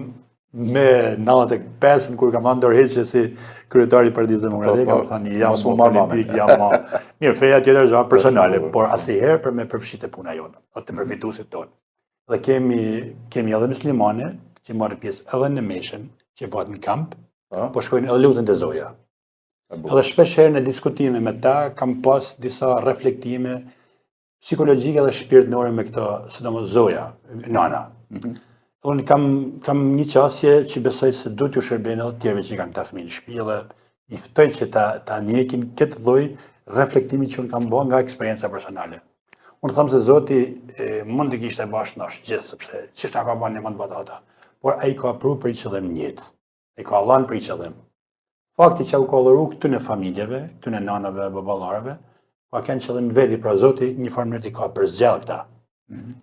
me 95 kur kam thënë ndërheqje si kryetari i Partisë Demokratike, kam thënë jam politik, jam mirë, feja tjetër është personale, por asnjëherë për me përfshirë puna jonë, ose të përfituesit tonë. Dhe kemi edhe muslimane që marrin pjesë edhe në meshën, që bëhet në kamp, po shkojnë edhe lutën te zoja. Edhe shpesh herë në diskutime me ta kam pas disa reflektime psikologjike dhe shpirtërore me këto, sidomos zoja, nana. Unë kam një qasje që besoj se duhet ju shërbejnë edhe tjerëve që kanë ta fëmijë në shtëpi dhe i ftojnë që ta njekin këtë lloj reflektimi që unë kam bërë nga eksperienca personale. Unë them se Zoti mund të kishte bashkë nash gjithë, sepse ç'është ka bën në mund batata, por ai ka pru për qëllim në jetë. Ai ka dhënë për qëllim. Fakti që u kolloru këtu në familjeve, këtu në nanave, baballarëve, pa kanë qëllim veti, pra Zoti një farë i ka përzgjallë këta.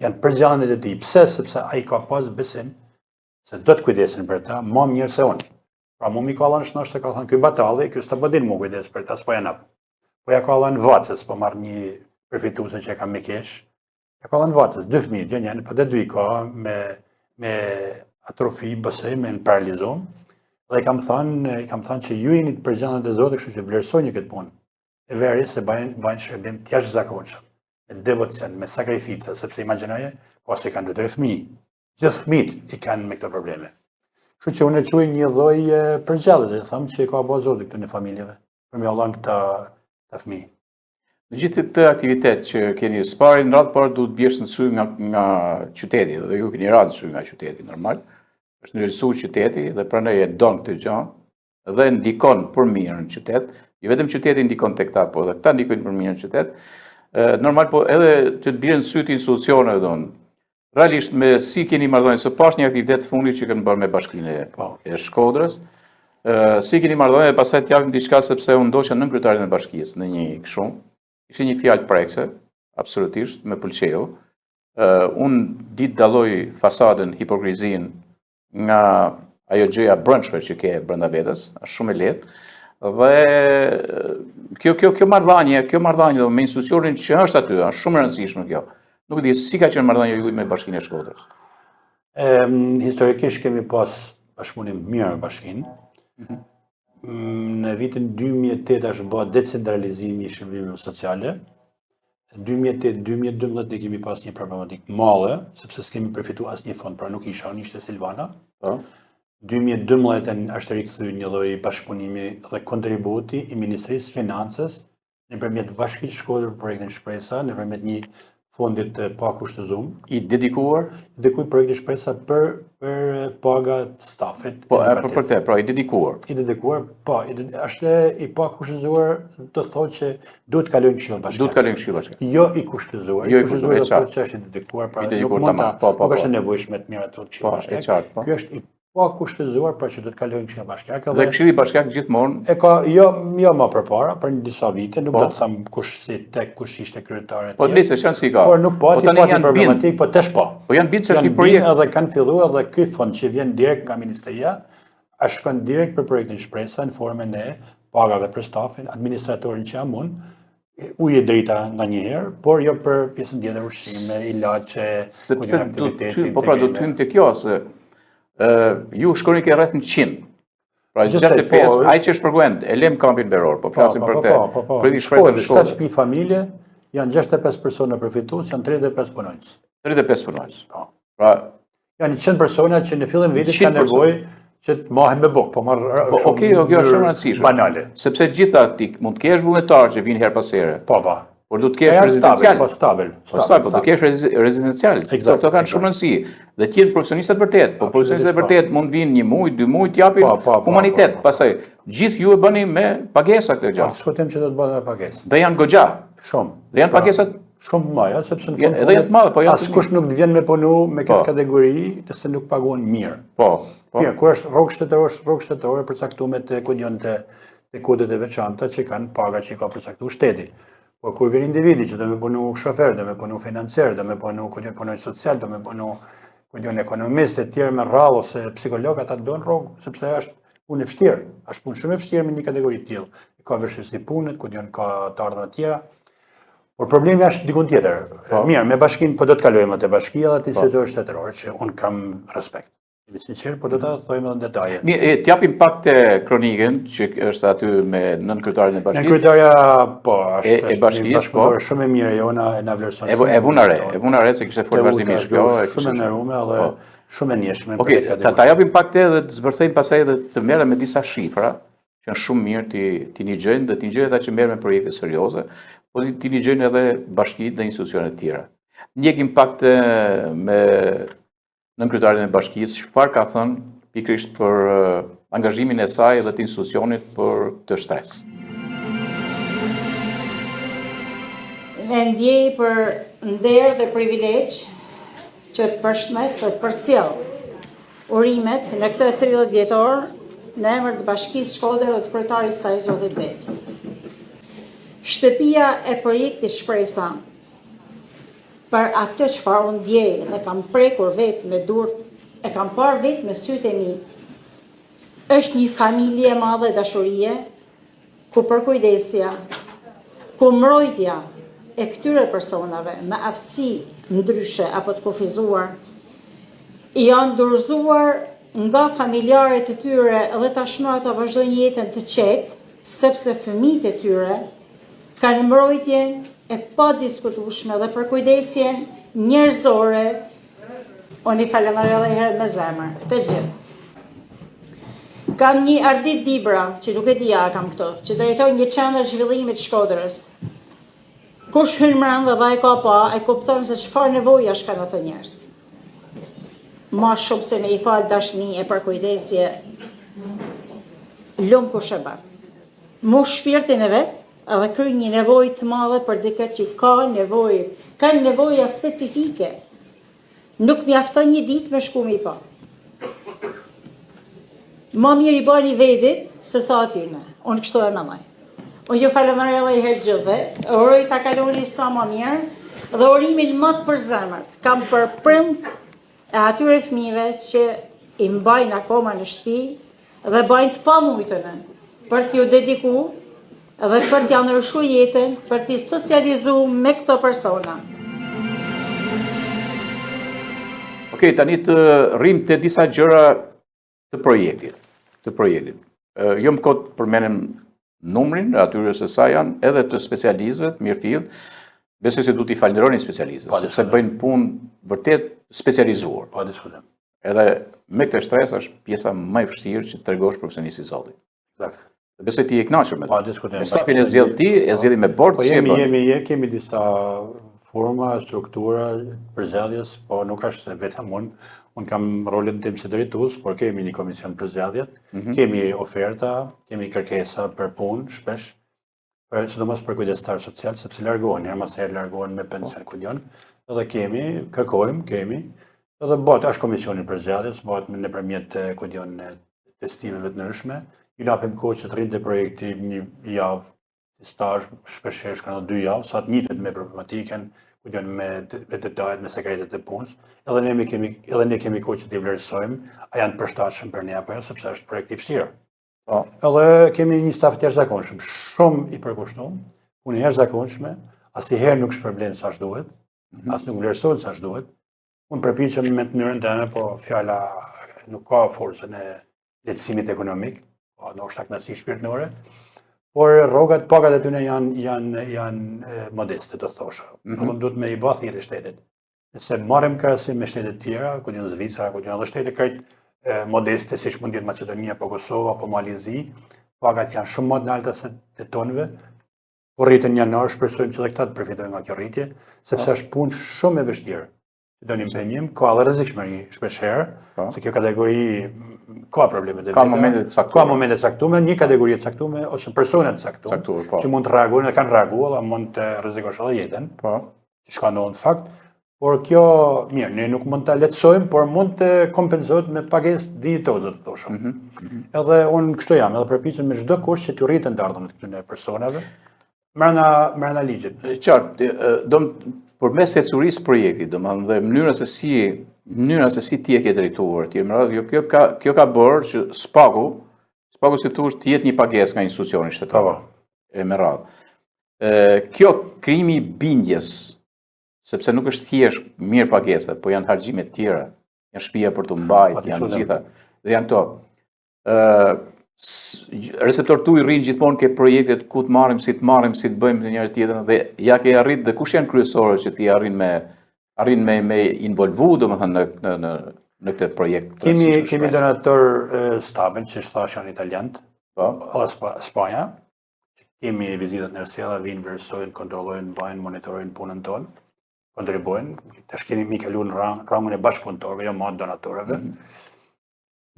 Janë përzgjallën e tij. Pse? Sepse ai ka pas besim se do të kujdesin për ta më mirë se unë. Pra mu mi ka dhënë shnosh se ka thënë ky batalli, ky s'ta bëdin mu kujdes për ta, s'po janë. Po ja ka dhënë Vacës, po marr një përfituese që ka me kesh. Ja ka dhënë Vacës, 2 fëmijë, jo janë, po 2 ka me atrofi bësej, me paralizum. Dhe i kam thënë që ju jeni të përgjallën e Zotit, kështu që vlerësoni këtë punë. E veri se bajnë shërbim të jashtëzakonshëm, me devocion, me sakrificë, sepse imagjinoje, ose kanë 2 fëmijë. Gjithë fëmijët i kanë me këto probleme. Kështu që unë e quaj një lloj përgjallje, dhe them që i ka bërë Zoti këtu në familjeve, për me dhënë këta fëmijë. Në gjithë këtë aktivitet që keni spari, në radhë parë duhet bjesh në sy nga qyteti, dhe ju keni radhë sy nga qyteti, normal. Është ndërsuar qyteti dhe prandaj e don këtë gjë dhe ndikon për mirë në qytet. Jo vetëm qyteti ndikon tek ta, po edhe këta ndikojnë për mirë në qytet. Normal, po edhe që të bjerë në sy të institucione, realisht me si keni marrëdhënie, së pash një aktivitet fundit që kanë bërë me Bashkinë e Shkodrës, si keni marrëdhënie dhe pastaj t'japim diçka sepse unë ndoqja nën kryetarin e bashkisë në një kështu. Ishte një fjalë prekse, absolutisht, me pëlqeu. Unë ditë dalloj fasadën, hipokrizin nga ajo gjëja brendshme që ke brenda vetes, është shumë e lehtë. Dhe kjo marrëdhënie me institucionin që është aty, është shumë e rëndësishme kjo. Nuk di si ka qenë marrëdhënia juaj me Bashkinë e Shkodrës. Historikisht kemi pas bashkëpunim mirë me Bashkinë. Në vitin 2008 është bërë decentralizimi i shërbimeve sociale. 2008-2012 ne kemi pas një problematik madhe, sepse s'kemi përfituar asnjë fond, pra nuk ishte Silvana. 2012 është rikthyer një lloj bashkëpunimi dhe kontributi i Ministrisë Financës nëpërmjet Bashkisë Shkodër për projektin Shpresa, nëpërmjet një fondit të pakushtëzuar, i dedikuar projektit Shpresa për paga të stafit. Po, për te, pra i dedikuar. I dedikuar, po, është i pakushtëzuar, do të thotë që duhet kalojnë këshill bashkëtar. Duhet kalojnë këshill bashkëtar. Jo i kushtëzuar. Jo i kushtëzuar, do të thotë që është i dedikuar, pra nuk mund ta, nuk është nevojshme të mirë ato këshill bashkëtar. Ky është i pakushtëzuar, pra që do të kalojnë këshill bashkëtar. Dhe këshilli bashkëtar gjithmonë e ka jo më përpara, për disa vite, nuk do të them kush si tek kush ishte kryetari. Po nisë çan si ka. Por nuk po aty problematik, po tesh po. Po janë bitë se është një projekt. Edhe kanë filluar edhe ky fond që vjen direkt nga ministeria, shkon direkt për projektin Shpresa në formën e pagave për stafin, administratorin që jam unë, uje drita nga njëherë, por jo për pjesën tjetër ushqime, ilaçe, sepse do të hym te kjo se ju shkoni ke rreth 100. Pra 65, ai që shpërguen, e lem kampin veror, po flasim për te. Për i shpresën shkollë. 7 familje, janë 65 persona përfitues, janë 35 punonjës. 35 punonjës. Pra janë 100 persona që në fillim vitit kanë nevojë që të mahen me bukë, po marr. Okej, kjo është shumë rëndësishme. Banale. Sepse gjitha ti mund të kesh vullnetar që vinë herë pas here. Po. Por du të kesh rezidencial. Po stabil. Po du të kesh rezidencial. Këto kanë shumë rëndësi. Dhe të jenë profesionistë vërtet. Po profesionistë vërtet mund vinë 1 muaj, 2 muaj t'japin humanitet. Pastaj gjithë ju e bëni me pagesa këtë gjë. Diskutim që do të bëhet me pagesë. Dhe janë goxha. Shumë. Dhe janë pagesat shumë të mëdha, sepse në fund edhe janë të mëdha, po janë. Askush nuk të vjen me punu me këtë kategori, nëse nuk paguhen mirë. Po. Mirë, kur është rrogë shtetërore përcaktuar te kudion te kodet e veçanta që kanë paga që ka përcaktuar shteti. Por kur vjen individi që do me punu shofer, do me punu financier, do me punu punonjës social, do me punu ekonomist e tjerë me rrallë ose psikolog, ata do në rrogë, sepse është punë e vështirë. Është punë shumë e vështirë me një kategori të tillë. Ka vështirësi punët, ka të ardhmë të tjera. Por problemi është dikun tjetër. Mirë, me bashkinë po do të kalojmë te bashkia dhe aty institucionet shtetërore që un kam respekt. Jemi sinqert, po do ta thojmë edhe në detaje. T'japim pak te kronikën që është aty me nënkryetarin e bashkisë. Nënkryetaria po është e bashkisë, po shumë e mirë, jona e na vlerëson. E vunare se kishte folur vazhdimisht kjo, shumë e nderuar dhe shumë e njëshme. Okej, ta japim pak te dhe të zbërthejmë pastaj edhe të merrem me disa shifra që janë shumë mirë ti një gjëjnë dhe ti një gjëjnë ata që merren me projekte serioze, po ti një gjëjnë edhe bashkitë dhe institucionet tjera. Ndjekim pak me nënkryetarin e bashkisë, çfarë ka thënë pikërisht për angazhimin e saj dhe të institucionit për këtë shtresë. Ne ndjej për nder dhe privilegj që të përshmes dhe të përcjell urimet në këtë 30 vjetor në emër të Bashkisë Shkodër dhe të kryetarit saj Zotit Beci. Shtëpia e projektit Shpresa për atë çfarë unë ndjej dhe kam prekur vetë me durt, e kam parë vetë me sytë e mi, është një familje e madhe dashurie, ku përkujdesja, ku mbrojtja e këtyre personave me aftësi ndryshe apo të kufizuar, janë dorëzuar nga familjarët e tyre dhe tashmë ata vazhdojnë jetën të qetë, sepse fëmijët e tyre kanë mbrojtjen e pa diskutueshme dhe përkujdesjen njerëzore, unë i falenderoj edhe herë me zemër, të gjithë. Kam një Ardit Dibra, që nuk e di ja kam këto, që drejton një qendër zhvillimit Shkodrës. Kush hyn brenda dhe ai ka pa, e kupton se çfarë nevojash kanë ato njerëz. Ma shumë se me i fal dashni e përkujdesje, lum kush e bën. Mu shpirtin e vet, edhe kry një nevojë të madhe për dikë që ka nevoja specifike. Nuk mjafton një ditë me shku mi pa. Ma mirë i bani vedit se sa atyne. Unë kështu e mëllaj. Unë ju falenderoj edhe i herë gjithve, uroj ta kaloni sa më mirë, dhe urimin më të përzemërt kam për prind e atyre fëmijëve që i mbajnë akoma në shtëpi dhe bajnë të pamujtën për t'ju dediku dhe për t'ja ndryshuar jetën, për t'i socializuar me këto persona. Okej, tani të rrim te disa gjëra të projektit. Jo më kot përmenem numrin atyre se sa janë, edhe të specialistëve, mirëfillt. Besoj se du t'i falenderoni specialistët, sepse bëjnë punë vërtet specializuar. Pa diskutim. Edhe me këtë shtresë është pjesa më e vështirë që të tregosh profesionistë i Zotit. Eksakt. Besoj ti je kënaqur me Pa të. diskutim. Me stafin e zgjedh ti, e zgjedhi me bord, Po si e bën? kemi disa forma, struktura përzgjedhjes, po nuk është se vetëm unë. Unë kam rolin tim si drejtues, por kemi një komision përzgjedhjet, kemi oferta, kemi kërkesa për punë shpesh, sidomos për kujdestar social, sepse largohen, her mas herë largohen me pension kudion, edhe kërkojmë, edhe bëhet është komisioni përzgjedhjes, bëhet nëpërmjet kudion testimeve të ndryshme, i lapim kohë që të rrinte projekti një javë, stazh, shpeshherë shkon 2 javë, sa të njihet me problematikën, kudion me detajet, me sekretet e punës, edhe ne kemi kohë që t'i vlerësojmë, a janë përshtatshëm për ne apo jo, sepse është projekt i vështirë. Edhe kemi një staf të jashtëzakonshëm, shumë i përkushtuar, punë e jashtëzakonshme, asnjëherë nuk shpërblen sa duhet, as nuk vlerësohet sa duhet. Unë përpiqem me të mënyrën time, po fjala nuk ka forcën e lehtësimit ekonomik, po ndoshta kënaqësi shpirtërore, por rrogat pagat aty janë modeste, do thosha. Unë duhet me i bë thirrje shtetit. Nëse marrim krahasim me shtetet tjera, ku janë Zvicra, ku janë edhe shtete krejt modeste, siç mund të jetë Maqedonia, apo Kosova, apo Malizi, pagat janë shumë më të larta se të tonëve. Po rritën janar, shpresojmë që edhe këta të përfitojnë nga kjo rritje, sepse është punë shumë e vështirë. Do një impenjim, ka edhe rrezikshmëri shpeshherë, se kjo kategori ka probleme të veta. Ka momente të caktuara, një kategori të caktuar ose persona të caktuar që mund të reagojnë dhe kanë reaguar, dhe mund të rrezikosh edhe jetën. Që ka ndodhur në fakt. Por kjo, mirë, ne nuk mund të lehtësojmë, por mund të kompenzohet me pagesë dinjitoze, të thoshëm. Edhe unë kështu jam, edhe përpiqem me çdo kusht që t'u rritën të ardhmën këtyre personave, mbrana ligjit. Qartë, përmes securisë projektit, domethënë dhe mënyra se si ti e ke drejtuar, kjo ka bërë që spaku si thua të jetë një pagesë nga institucioni shtetëror. Me radhë. Kjo krijimi i bindjes, sepse nuk është thjesht mirë pagesa, po janë harxhime të tjera, janë shtëpia për të mbajtur, janë gjitha, dhe janë këto. Receptor tu i rrinë gjithmonë ke projektet ku të marrim, si të bëjmë në njëri tjetrën, dhe ja ke arrit, dhe kush janë kryesorët që ti arrin me involvu, domethënë në këtë projekt. Kemi donator stabil, që thash janë italianë, Spanja. Kemi vizitat në rrësjella, vinë, vlerësojnë, kontrollojnë, mbajnë, monitorojnë punën tonë, kontribuojnë. Tash kemi kaluar në rangun e bashkëpunëtorëve, jo më donatorëve.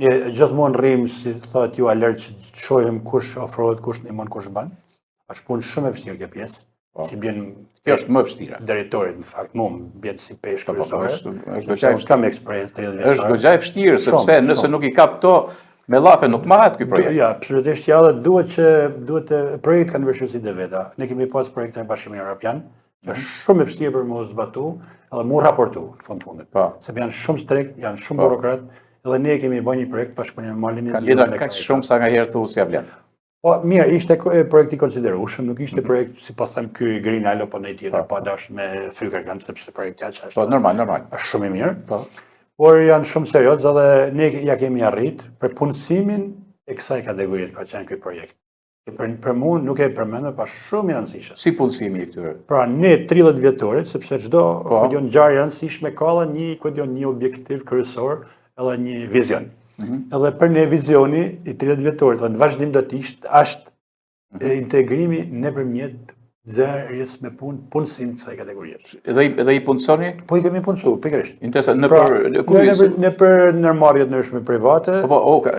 Ne gjithmonë rrim, si thotë ju, alert që shohim kush ofrohet, kush ndihmon, kush bën. Është punë shumë e vështirë kjo pjesë. Si bjen kjo është më e vështira. Drejtorit në fakt, mua bjen si peshë kryesore. Kam eksperiencë 30 vjeçare. Është goxha e vështirë sepse nëse nuk i kap këto me llafe nuk mahet ky projekt. Ja, absolutisht ja, duhet projekti kanë vështirësitë e veta. Ne kemi pas projekte me Bashkimin Evropian, që është shumë e vështirë për mu zbatu, edhe mu raportu në fundit. Sepse janë shumë strikt, janë shumë burokrat. Edhe ne kemi bërë një projekt bashkëpunim me Malin. Kanë jetë kaq shumë sa nga herë thu si vlen. Po mirë, ishte projekt i konsiderueshëm, nuk ishte projekt si po them ky Green Isle apo ndonjë tjetër, pa dash me fyker kanë, sepse projekti aq është. Po normal. Është shumë i mirë. Por janë shumë serioz edhe ne ja kemi arrit për punësimin e kësaj kategorie ka qenë ky projekt. Për mua nuk e përmend, pa shumë i rëndësishëm. Si punësimi i këtyre? Pra ne 30 vjetorit, sepse çdo ngjarje e rëndësishme ka një objektiv kryesor, edhe një vizion. Edhe për ne vizioni i 30 vjetorit, dhe në vazhdim do të është integrimi nëpërmjet nxjerrjes me punësim të kësaj kategorie. Edhe i punësoni? Po i kemi punësuar, pikërisht. Interesant. Nëpër ndërmarrjet ndryshme private.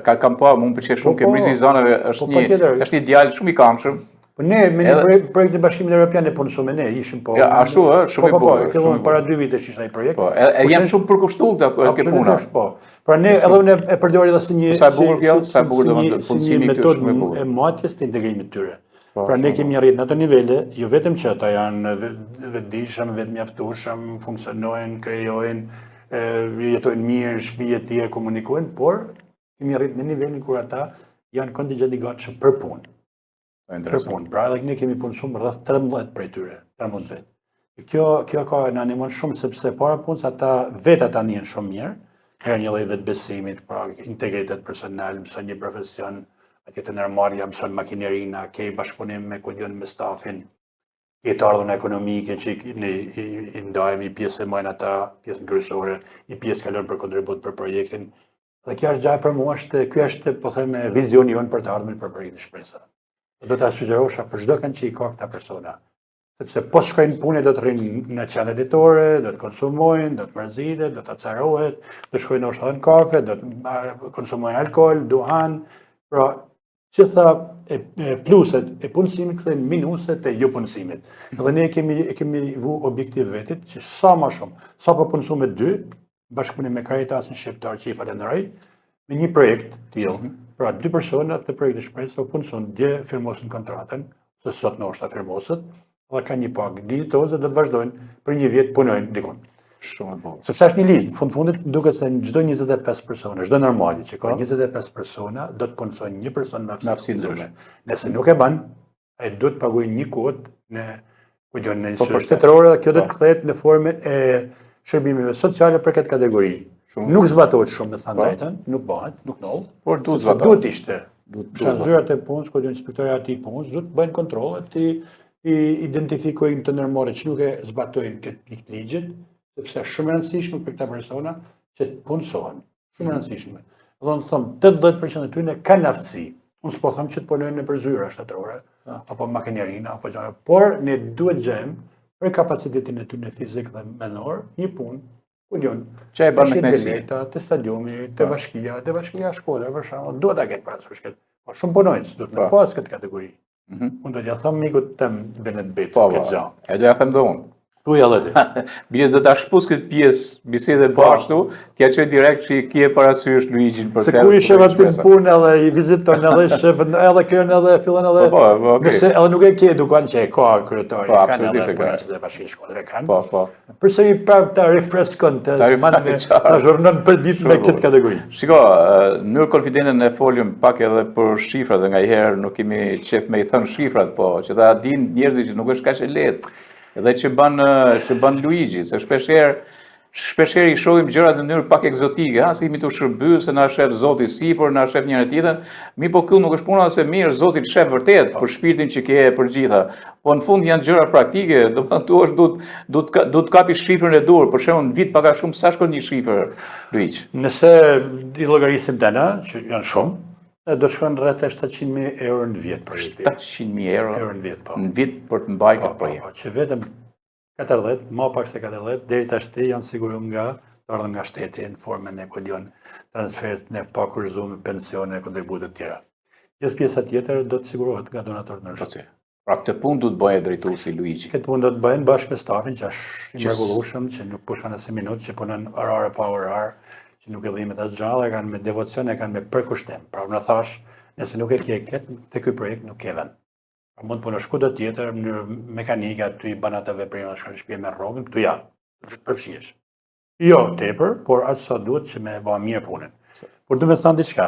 Kam pa, më pëlqej shumë ke mbrisi zonave, është një djalë shumë i kamshëm. Po ne me një projekt të Bashkimit Evropian e punësuam ne, ishim po. Ja, ashtu shumë i bukur. Po, fillon para 2 vitesh ishte ai projekt. Po, janë shumë përkushtuar këto puna. Po. Pra ne edhe unë e përdor edhe si një punësimi metodë e matjes të integrimit tyre. Pra ne kemi arrit në ato nivele, jo vetëm që ata janë vetëdijshëm, vetëmjaftueshëm, funksionojnë, krijojnë, jetojnë mirë, shtëpi e tjera komunikojnë, por kemi arrit në nivelin kur ata janë kontingjent i gatshëm për punë. Për punë. Pra edhe ne kemi punësuar rreth 13 prej tyre, 13 vet. Kjo ka na animon shumë sepse para punës ata njihen shumë mirë, herë një lloj vetbesimit, pra integritet personal, mëson një profesion, atje të nërmarrja, mëson makinerinë, ke bashkëpunim me me stafin, ke të ardhurën ekonomike që i ndajemi pjesë e majnë ata, pjesën kryesore, i pjesë kalon për kontribut për projektin. Dhe kjo është gjë për mua, ky është po them vizioni jon për të ardhmen për projektin Shpresa. Do ta sugjerosha për çdo kanë që i ka këta persona. Sepse po shkojnë punë do të rrinë në qendrat ditore, do të konsumojnë, do të mërziten, do të acarohet, do shkojnë në ushtarën kafe, do të konsumojnë alkool, duhan. Pra, gjitha pluset e punësimit kthejnë minuset e jo punësimit. Dhe ne kemi vu objektiv vetit që sa më shumë, sa po punësuam me 2, bashkëpunim me Caritasin shqiptar që i falenderoj, me një projekt tillë. Pra, 2 persona të projektit Shpresa punëson, dje firmosën kontratën, se sot në është ta firmosët, dhe ka një pagë dinjitoze, do të vazhdojnë për 1 vjet punojnë dikun. Shumë e bukur. Sepse është një listë, në fundit duket se në çdo 25 persona, çdo normali që ka 25 persona, do të punësojnë një person me aftësi ndryshme. Nëse nuk e bën, ai duhet të paguajë një kuotë në në institutë shtetërore dhe kjo do të kthehet në formën e shërbimeve sociale për këtë kategori. Nuk zbatohet shumë, me thënë drejtën, nuk bëhet, nuk nol, por duhet zbatohet. Duhet ishte. Zyrat e punës, inspektorati i punës, duhet bëjnë kontrolle të identifikojnë të nërmore që nuk e zbatojnë këtë pikë të ligjit, sepse shumë rëndësishme për këta persona që të punësohen. Shumë rëndësishme. Dhe në thëmë, 80% e tyre kanë aftësi. Unë s'po thëmë që të punojnë në për zyra shtetërore, apo makinerinë, apo gjëra, por ne duhet gjejmë për kapacitetin e tyre fizik dhe menor, një punë, ku diun, që e bën me knajsi, të stadiumi, të bashkia shkollë, për shembull, duhet ta ketë parasysh këtë. Po shumë punojnë, duhet me pas këtë kategori. Unë do t'ja them mikut tem Benet Becë këtë gjë. E do ja them dhe unë. Thuaj edhe ti. Bile do ta shpus këtë pjesë bisede bashkë, t'ja çoj direkt që kje parasysh Luigjin për se ku i shef aty në punë edhe i viziton edhe shefën edhe kërën edhe fillon edhe nëse edhe nuk e ke edukan që e ka kryetari kanë edhe punësit e bashkisë shkollëve kanë. Përsëri prapë ta refreskon ta zhurnon për ditë me këtë kategori. Shiko, në mënyrë konfidente ne folim pak edhe për shifrat dhe ngaherë nuk kemi qef me i thënë shifrat, po që ta dinë njerëzit që nuk është kaq e lehtë. Edhe që ban Luigi, se shpeshherë i shohim gjërat në mënyrë pak egzotike, si imi të shërby, se na shef Zoti sipër, na shef njëri tjetrin, mi po këtu nuk është puna se mirë, Zoti të shef vërtet për shpirtin që ke për gjitha. Po në fund janë gjëra praktike, do të kapi shifrën e dur, për shembull në vit paka shumë sa shkon një shifër, Luigi. Nëse i llogarisim dana, që janë shumë, do shkon rreth 700.000 euro në vit për shtëpi. 700.000 euro në vit, po. Në vit për të mbajtur këtë projekt. Po, që vetëm 40, më pak se 40, deri tash janë siguruar nga shteti në formën e kudion transferit në pakurzuar pensione, kontributet të tjera. Gjithë pjesa tjetër do të sigurohet nga donatorët ndryshëm. Pra këtë punë do të bëjë drejtuesi Luigi. Këtë punë do të bëjnë bashkë me stafin që është i mrekullueshëm, që nuk pushon as minutë, që punon orare pa orare, që nuk e dhimbet as gjallë, kanë me devocion, kanë me përkushtim. Pra unë thash, nëse nuk e ke këtë, te ky projekt nuk ke vend. Pra mund të punosh kudo tjetër në mënyrë mekanike, aty i bën atë veprime në shtëpi me rrogën, këtu ja, do të përfshihesh. Jo tepër, por aq sa duhet që me bëj mirë punën. Por do të thënë diçka.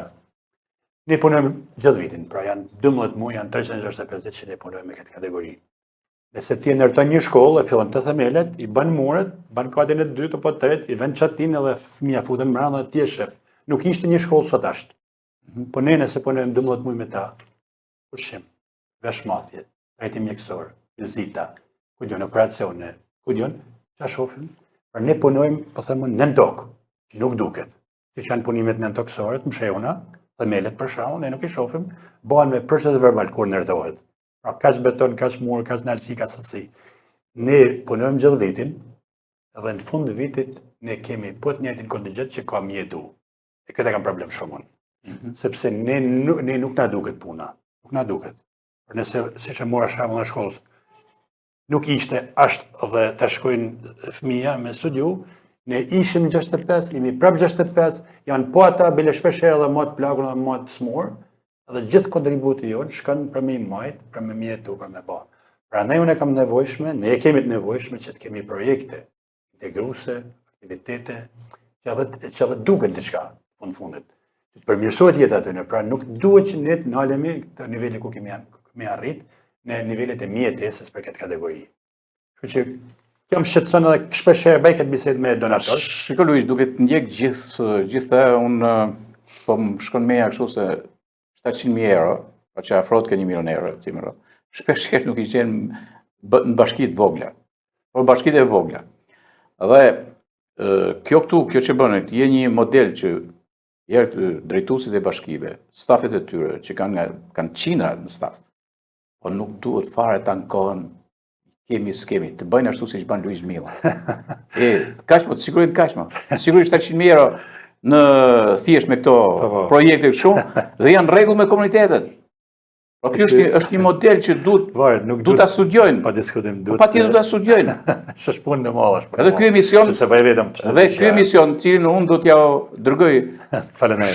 Ne punojmë gjatë vitin, pra janë 12 muaj, janë 365 ditë që ne punojmë me këtë kategori. Nëse ti ndërton një shkollë, e fillon të themelet, i bën muret, bën katin e dytë apo të tretë, i vën çatin edhe fëmia futen brenda ti je shef. Nuk ishte një shkollë sot ashtu. Po ne nëse punojmë 12 muaj me ta, pushim, veshmallje, trajtim mjekësor, vizita, ku diun operacione, ku diun, çfarë shohim? Pra ne punojmë, po them në tokë, që nuk duket. Siç janë punimet në tokësore, mshehuna, themelet për shkakun, ne nuk i shohim, bëhen me proces verbal kur ndërtohet. Pra, kaq beton, kaq mur, kaq nalësi, kaq sasi. Ne punojmë gjithë vitin, edhe në fund të vitit, ne kemi po të njëjtin kontingjent që ka mjetu. E këtë e kam problem shumë unë. Sepse ne nuk na duket puna. Nuk na duket. Por nëse, siç e mora shembull në shkollës, nuk ishte ashtë dhe të shkojnë fëmija me studiu, ne ishim 65, jemi prap 65, janë po ata bile shpeshherë edhe më të plagur dhe më të smur, dhe gjithë kontributi jonë shkon për me i majtë, për me mjetu, për me ba. Pra ne unë e kam nevojshme, ne e kemi të nevojshme që të kemi projekte, integruse, aktivitete, që edhe duket diçka në fundit. Përmirësohet jetë aty, pra nuk duhet që ne të nalemi të nivelli ku kemi arrit në nivellet e mjetesës për këtë kategori. Kështu që kam shqetëson edhe shpeshherë bëj këtë bisedë me donator. Shiko Luish, duke të ndjek gjithë unë po më shkon meja kështu se 700.000 euro, pa që afrot ke 1 milion euro, shpeshherë nuk i qenë në bashkit vogla, por bashkit e vogla. Dhe kjo që bënët, je një model që jerë drejtuesit e bashkive, stafet e tyre, që kanë qindra në staf, po nuk duhet fare ta ankohen s'kemi, të bëjnë ashtu si që banë Luiz Milla. Kashmo, të sigurisht kashmo. Sigurisht 700.000 euro në thjesht me këto projekte shumë dhe janë rregull me komunitetet. Po kjo është një model që duhet ta studiojnë. Pa diskutim, patjetër duhet ta studiojnë. S'është punë e madhe. Edhe ky emision, cilin unë do t'ja dërgoj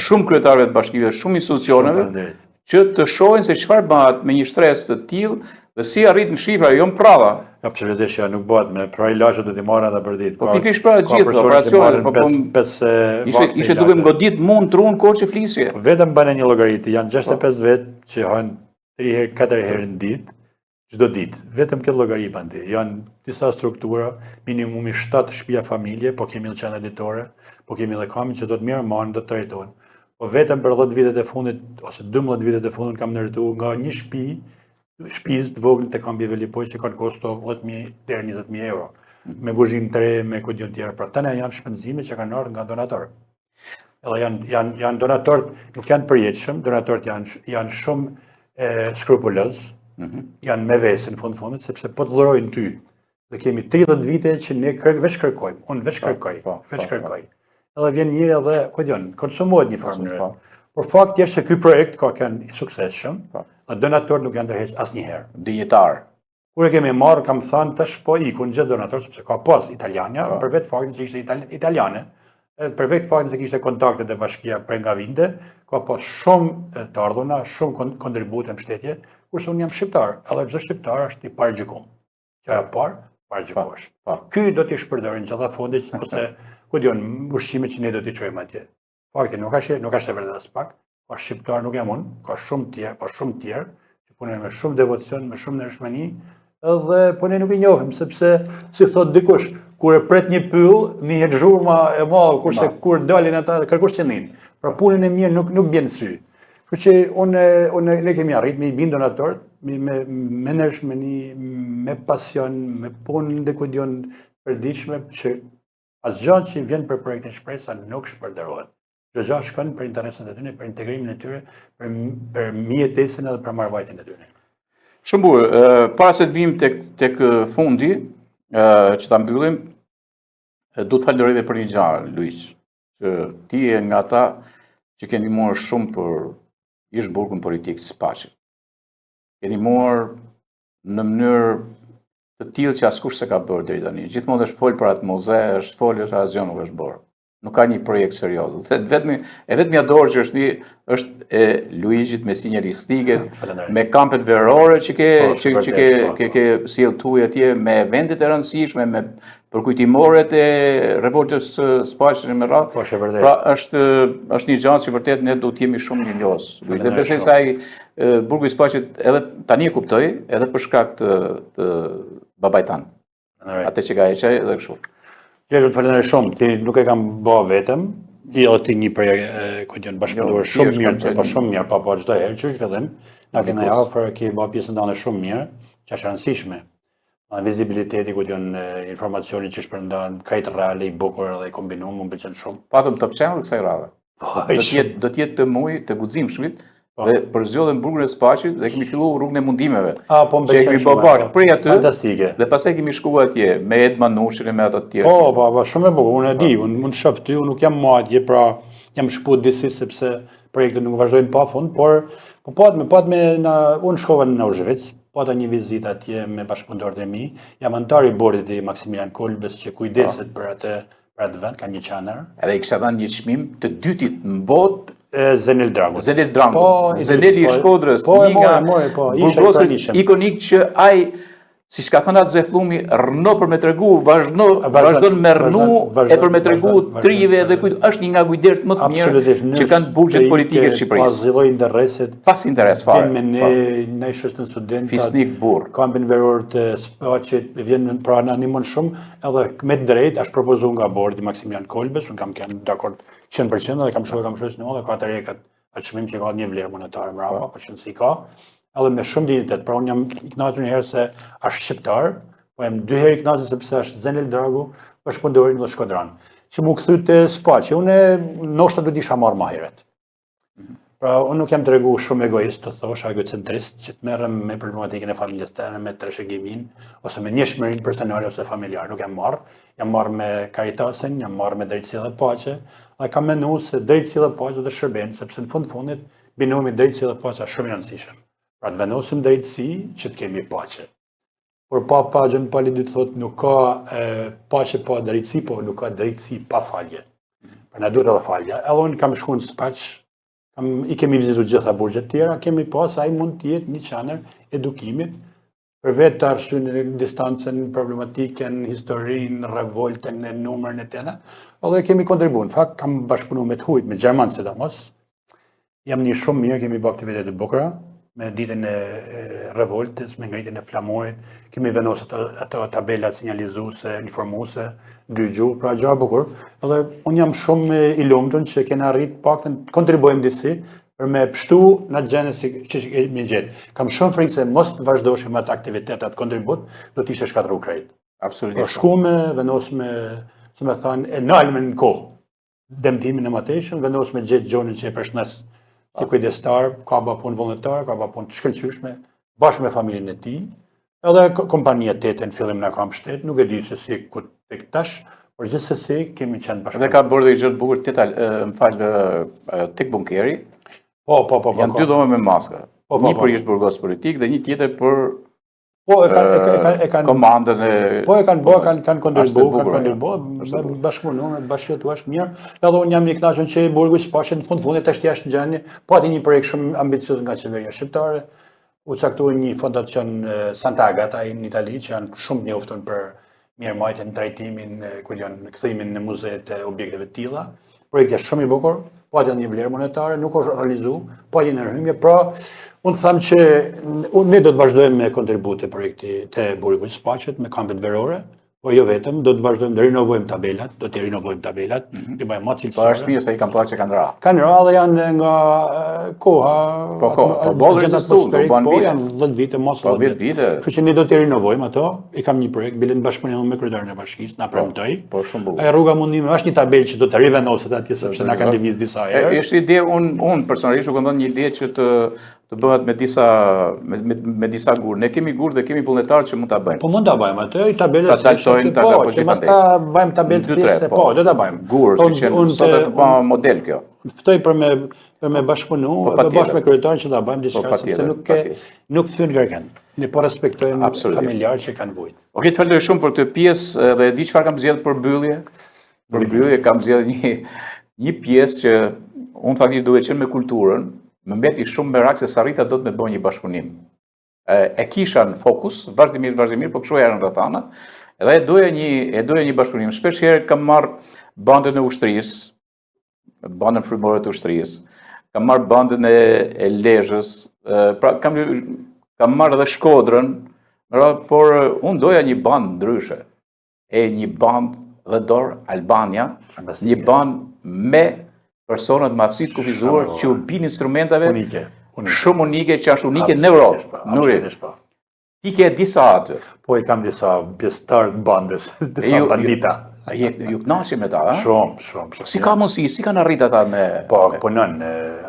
shumë kryetarëve të bashkive, shumë institucioneve, që të shohin se çfarë bëhet me një stres të tillë dhe si arrit në shifra jo prava, Absolutisht, ja, nuk bëhet me pra ilazhe do t'i marrën edhe për ditë. Po pikërisht pra gjithë operacionet, ishte duke më godit mund trun kohë që flisje. Vetëm bën një llogaritë, janë 65 vjet që hajnë 3 herë, 4 herë në ditë, çdo ditë. Vetëm këtë llogari bandi. Janë disa struktura, minimumi 7 shtëpia familje, po kemi edhe qendra ditore, po kemi edhe kamin që do të mirë marrin, do të trajtojnë. Po vetëm për 10 vitet e fundit ose 12 vitet e fundit kam ndërtuar nga një shtëpisë të vogël të kambieve Lipoj që kanë kosto 10.000 deri 20.000 euro. Me kuzhinë të re, me kudion tjera. Pra tani janë shpenzime që kanë ardhur nga donatorë. Edhe janë donatorët, nuk janë përjetshëm, donatorët janë shumë skrupulöz, janë me vesë në fundit, sepse po të dhurojnë ty. Dhe kemi 30 vite që ne veç kërkojmë, unë veç kërkoj. Edhe vjen njëri edhe, kudion, konsumohet një farë mënyrë. Por fakti është se ky projekt ka qenë i suksesshëm, dhe donatorët nuk janë ndërheq asnjëherë. Dinjitar. Kur e kemi marrë, kam thënë tash po ikun gjithë donatorë, sepse ka pas italiane, për vetë faktin se ishte italiane, për vetë faktin se kishte kontaktet e bashkia prej nga vinde, ka pas shumë të ardhuna, shumë kontribute në mbështetje, kurse unë jam shqiptar, edhe çdo shqiptar është i parëgjykuar. Që e parëgjykohesh. Ky do t'i shpërdorin gjithë fondit ose ku diun ushqimet që ne do t'i çojmë atje. Fakti nuk është e vërtetë as pak, pa shqiptar nuk jam unë, ka shumë tjerë, që punojnë me shumë devocion, me shumë ndershmëri, edhe po ne nuk i njohim, sepse, si thot dikush, kur e pret një pyll, nihet zhurma e madhe, kurse kur dalin ata kërkush qenin. Pra punën e mirë nuk bjen sy. Kështu që ne kemi arrit me i bin donatorët, me ndershmëri, me pasion, me punë dhe kudion përditshme, që asgjë që vjen për projektin Shpresa nuk shpërdoret. Çdo gjë shkon për interesat e tyre, për integrimin e tyre, për mjetesën edhe për marrëvajtjen e tyre. Shumë bukur. Para se të vim tek fundi, që ta mbyllim, du të falenderoj për një gjë, Luiz, që ti je nga ata që keni marrë shumë për ish burgun politik të Spaqit. Keni marrë në mënyrë të tillë që askush se ka bërë deri tani. Gjithmonë është fol për atë muze, është fol që asgjë nuk është bërë. Nuk ka një projekt serioz. Vetëm dorë që është e Luigjit me sinjalistikë, me kampet verore që ke sjell tuaj atje, me vendet e rëndësishme, me përkujtimoret e revoltës Spaqit me radhë. Pra është një gjë që vërtet ne do të jemi shumë mirënjohës. Dhe besoj se ai burgu i Spaqit edhe tani e kuptoi, edhe për shkak të babait tan. Atë që ka heqë edhe kështu. Gjergjo, të falenderoj shumë, ti nuk e kam bë vetëm, i edhe ti një bashkëpunëtor shumë mirë, pa çdo herë, që është fillim, na kemi afër, ke bë pjesën tënde shumë mirë, që është rëndësishme. Vizibiliteti, informacioni që shpërndan, krejt reale, i bukur dhe i kombinuar, më pëlqen shumë. Patëm top channel kësaj radhe. Do të jetë të muj të guximshmit, dhe përzgjodhen burgun e Spaqit dhe kemi filluar rrugën e mundimeve. Po më pëlqen shumë. Prej aty. Fantastike. Dhe pastaj kemi shkuar atje me Ed Manushin e me ata të tjerë. Po, shumë e bukur. Unë e di, unë mund të shoh ty, unë nuk jam më atje, pra jam shputur disi sepse projektet nuk vazhdojnë pafund, por unë shkova në Auschwitz, pata një vizitë atje me bashkëpunëtorët e mi, jam antar i bordit i Maksimilian Kolbes që kujdeset për atë vend, ka një qendër. Edhe i kisha dhënë një çmim të dytit në botë Zenel Dragut. Zeneli i Shkodrës, një nga burgosët ikonik që ai, siç ka thënë atë Zefllumi, rëno për me tregu, vazhdon me rënu e për me tregu trive dhe është një nga kujderët më të mirë që kanë burgjet politike të Shqipërisë. Pas zilloi interesit. Pas interes fare. Vjen me ne shoqën studentë. Fisnik burr. Kampin veror të Spaqit, vjen pra na ndihmon shumë, edhe me drejt është propozuar nga bordi Maksimilian Kolbes, unë kam qenë dakord 100% dhe kam shkuar në dhe ka të rekat atë çmim që ka një vlerë monetare mbrapa, po që si ka. Edhe me shumë dignitet, pra unë jam i kënaqur një herë se është shqiptar, po jam 2 herë i kënaqur sepse është Zenel Dragu, bashkëpunëtori në Shkodran. Që mu kthy te Spaqi, unë ndoshta do të isha marrë më herët. Pra unë nuk jam tregu shumë egoist, të thosh egocentrist, që të merrem me problematikën e familjes teme, me trashëgimin ose me njëshmërinë personale ose familjare, nuk jam marrë. Jam marrë me Caritasin, jam marrë me Drejtësi dhe Paqe, dhe kam menduar se Drejtësi dhe Paqe do të shërbejnë, sepse në fundit binumi Drejtësi dhe Paqe është shumë i rëndësishëm. Pra të vendosim drejtësi që të kemi paqe. Por pa paqen, pali dy të thotë, nuk ka paqe pa drejtësi, po nuk ka drejtësi pa falje. Pra na duhet edhe falja. Edhe unë kam shkuar në Spaq, i kemi vizituar gjitha burgjet tjera, kemi pas ai mund të jetë një çanër edukimit për vetë të arsyn në distancën, problematikën, historinë, revoltën, në numërën e tjena, edhe kemi kontribuar. Në fakt, kam bashkëpunu me të hujt, me Gjermanë sidomos. Jam një shumë mirë, kemi bë aktivitete të bukura, me ditën e revoltës, me ngritjen e flamurit, kemi vendosur ato tabela sinjalizuese, informuese, dy gjuhë, pra gjëra bukur. Edhe unë jam shumë i lumtur që kena arrit paktën kontribuojmë disi për me pështu në atë gjene që kemi gjetë. Kam shumë frikë se mos të vazhdoshim atë aktivitetat kontribut, do të ishte shkatërru krejt. Absolutisht. Por shkume, vendosme, si me thanë, në almen në kohë, dëmtimin e mateshën, vendosme gjetë gjonin që e përshnes si kujdestar, ka ba punë vullnetar, ka ba punë të shkëlqyshme, bashkë me familjen e tij, edhe kompania tete në fillim na kam shtet, nuk e di se si ku tek tash, por gjithsesi kemi qenë bashkë. Dhe ka bërë dhe i gjë të bukur më fal tek bunkeri. Po. Janë dy dhome me maska. Një për ish burgos politik dhe një tjetër për komandën e... Po e kanë kontribu, bashkëpunuar, bashkëjetuar mirë. Edhe unë jam i kënaqur që burgu s'pashë në fundit është jashtë gjendje, po aty një projekt shumë ambicioz nga qeveria shqiptare. U caktuar një fondacion Santa Agata në Itali që janë shumë të njohur për mirëmbajtjen, trajtimin, kthimin në muzeet e objekteve të tilla. Projekti është shumë i bukur, po atë një vlerë monetare, nuk është realizuar, po një ndërhyrje, pra unë them që ne do të vazhdojmë me kontribute projekti të burgut Spaqet, me kampet verore, po jo vetëm, do të vazhdojmë, do rinovojmë tabelat, të bëjmë më cilësore. Po është mirë se i kam parë që kanë ra. Kanë ra dhe janë nga koha, po janë 10 vite, mos 10 vite. Kështu që ne do të rinovojmë ato, i kam një projekt, bile në bashkëpunim me kryetarin e bashkisë, na premtoi. Po shumë bukur. Ajo rruga mundimi është një tabelë që do të rivendoset atje sepse na kanë lëviz disa herë. Është ide, unë personalisht u këndon një ide që të bëhet me disa gur. Ne kemi gur dhe kemi vullnetarë që mund ta bëjmë. Po mund ta bëjmë atë, i tabelët që mos ta bëjmë tabelë të thjeshtë, po, do ta bëjmë. Gur, siç sot është pa model kjo. Ftoj për me bashkëpunu, bashkë me kryetarin që ta bëjmë diçka, sepse nuk thyn kërken. Ne po respektojmë familjarë që kanë vujt. Okej, të falenderoj shumë për këtë pjesë dhe di çfarë kam zgjedhur për mbyllje. Për mbyllje kam zgjedhur një pjesë që unë faktikisht duhet qenë me kulturën, më mbeti shumë merak se s'arrita do të me bëj një bashkëpunim. E kisha në fokus, vazhdimisht, po kështu erën rrethana, edhe e doja një bashkëpunim. Shpesh herë kam marrë bandën e ushtrisë, bandën frymore të ushtrisë, kam marrë bandën e Lezhës, pra kam marrë edhe Shkodrën, por unë doja një bandë ndryshe. Një bandë dhe dorë Albania, një bandë me personat me aftësi të kufizuar që u bin instrumentave shumë unike, që është unike në Europë. Nuri, ti ke disa aty. Po i kam disa pjesëtar të bandës, disa bandita. Ju kënaqni me ta, a? Shumë. Si ka mundësi, si kanë arrit ata me... Po, punon,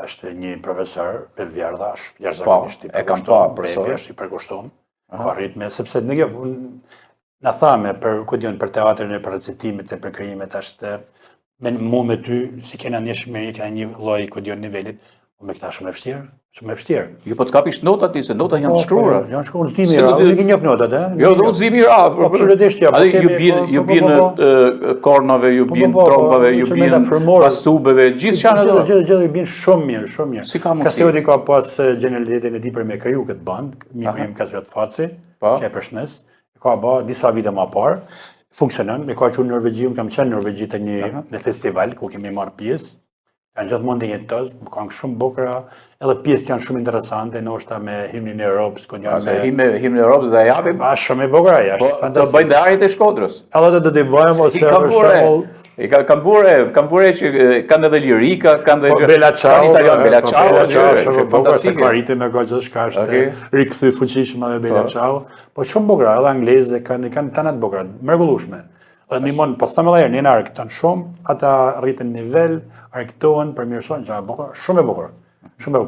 është një profesor, Belvjar Dhash, jashtëzakonisht i përkushtuar, ka arrit me, sepse në kjo, na thame për teatrin e për recitimit e për krijimet është mu me ty, si kena një shmeri, kena një loj kodion nivelit, me këta shumë e vështirë. Ju po të kapisht notat ti, se notat janë shkruara. Janë shkruar, zdi mira, nuk i njof notat, e? Jo, do të zdi mira. Absolutisht, ja. Ju bin kornave, ju bin trompave, ju bin pastubeve, gjithë që janë ato. Gjithë ju bin shumë mirë. Si ka mundësi? Kasioti ka pas genialitetin e ti për me kriju këtë band, një Kasiot Faci, që e përshnes, ka ba disa vite ma parë, funksionon, me ka që unë Norvegji, unë kam qenë Norvegji të një festival, ku kemi marrë pjesë, kanë gjithë mund të jetëtës, kanë shumë bukra, edhe pjesë janë shumë interesante, në është ta me himnin e Europës, ku njërë me... Himnin e Europës dhe japim? Shumë i bukra, jashtë, fantastik. Të bëjnë dhe arit e Shkodrës. Edhe të të bëjmë, ose për shumë... Kam bure që kanë edhe lirika, kanë edhe Bella Ciao, Bella Ciao, fantastike. Marite me ka gjithë shka është rikëthy fuqishme dhe Bella Ciao, po shumë bukra, edhe angleze, kanë tanat bukra, mërgullushme. Dhe një mund, po thëmë edhe një në arkëton shumë, ata rritën nivel, arkëtohen, përmirësohen, shumë e bukur.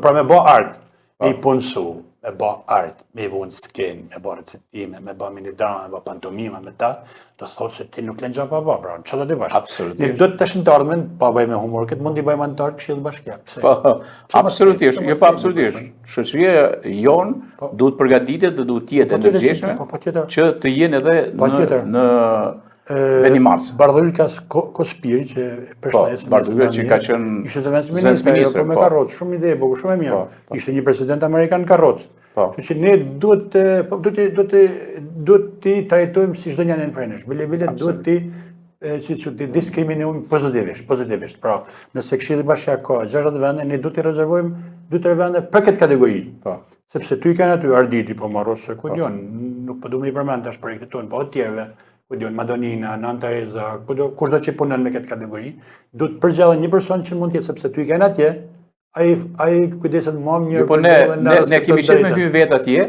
Pra me bo artë, me i punësu, me bo artë, me i vunë skin, me bo recitime, me bo minidrama, me bo pantomima, me ta, do thotë se ti nuk len gja pa bo, pra, që do t'i bashkë. Absolutisht. Ne do të shënë të ardhmen, pa bëj me humor, këtë mund t'i bëjmë antarë këshilë bashkja. Absolutisht, jo pa absolutisht. Shoqëria jonë duhet përgatitet dhe duhet tjetë energjeshme që të jenë edhe në Venimarsë. Bardhulkas Kospiri, që përshëndesim. Bardhulkas që ka qenë ishte zëvendës ministër, po me karrocë, shumë ide, shumë e mirë. Ishte një president Amerikan karrocë. Kështu që ne duhet të trajtojmë si çdo njeri prej nesh. Bile duhet të diskriminojmë pozitivisht. Pra, nëse Këshilli Bashkiak ka 60 vende, ne duhet të rezervojmë 2-3 vende për këtë kategori. Sepse ty kanë aty Arditi, po Marros, ku diun, nuk po duam i përmend tash projektet tonë, po të tjerëve, ku diun Madonina, Nan Teresa, kushdo që punon me këtë kategori, duhet të përgjellë një person që mund të jetë, sepse ty kanë atje, ai kujdeset më mirë. Po ne kemi qenë me hyrë vetë atje,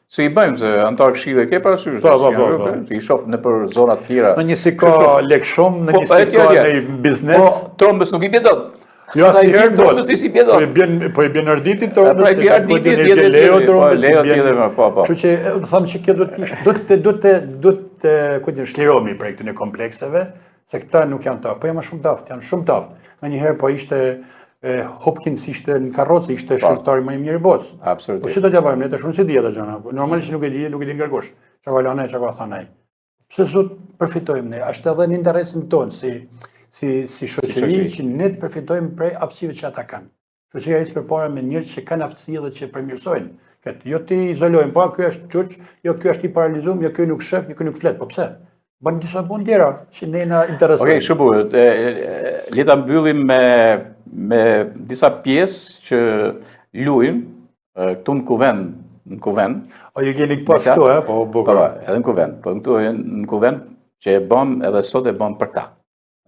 se i bëjmë se antar këshille ke parasysh. I shoh në për zona të tjera. Në njësi ka lek shumë, në njësi ka në biznes. Po Trombës nuk i bie dot. Jo, asnjëherë Trombës si bie dot. Po i bjen Arditi Trombës. Po i bjen Arditi tjetër Leo Trombës. Leo tjetër, po. Kështu që do them që kjo duhet të shlirohemi prej këtyre komplekseve, se këta nuk janë taf, po janë shumë taf, janë shumë taf. Nganjëherë po ishte Hopkins ishte në karrocë, ishte shkencëtari më i mirë i botës. Absolutisht. Po si do t'ja bëjmë, ne tash unë si di ato gjëra. Normalisht nuk e di ngarkosh. Çka ka lënë, çka ka thënë ai. Pse sot përfitojmë ne? Është edhe në interesin tonë si shoqëri që ne të përfitojmë prej aftësive që ata kanë. Shoqëria is përpara me njerëz që kanë aftësi dhe që përmirësojnë. Këtë jo ti izolojmë, po ky është çuç, jo ky është i paralizuar, jo ky nuk shef, jo ky nuk flet. Po pse? Bën disa punë tjera që ne na interesojnë. Okej, shumë bukur. Le ta mbyllim me disa pjesë që luajnë këtu në kuvent. O ju keni pas këtu, po bukur. Po, edhe në kuvent. Po këtu në kuvent që e bëm edhe sot e bëm për ta.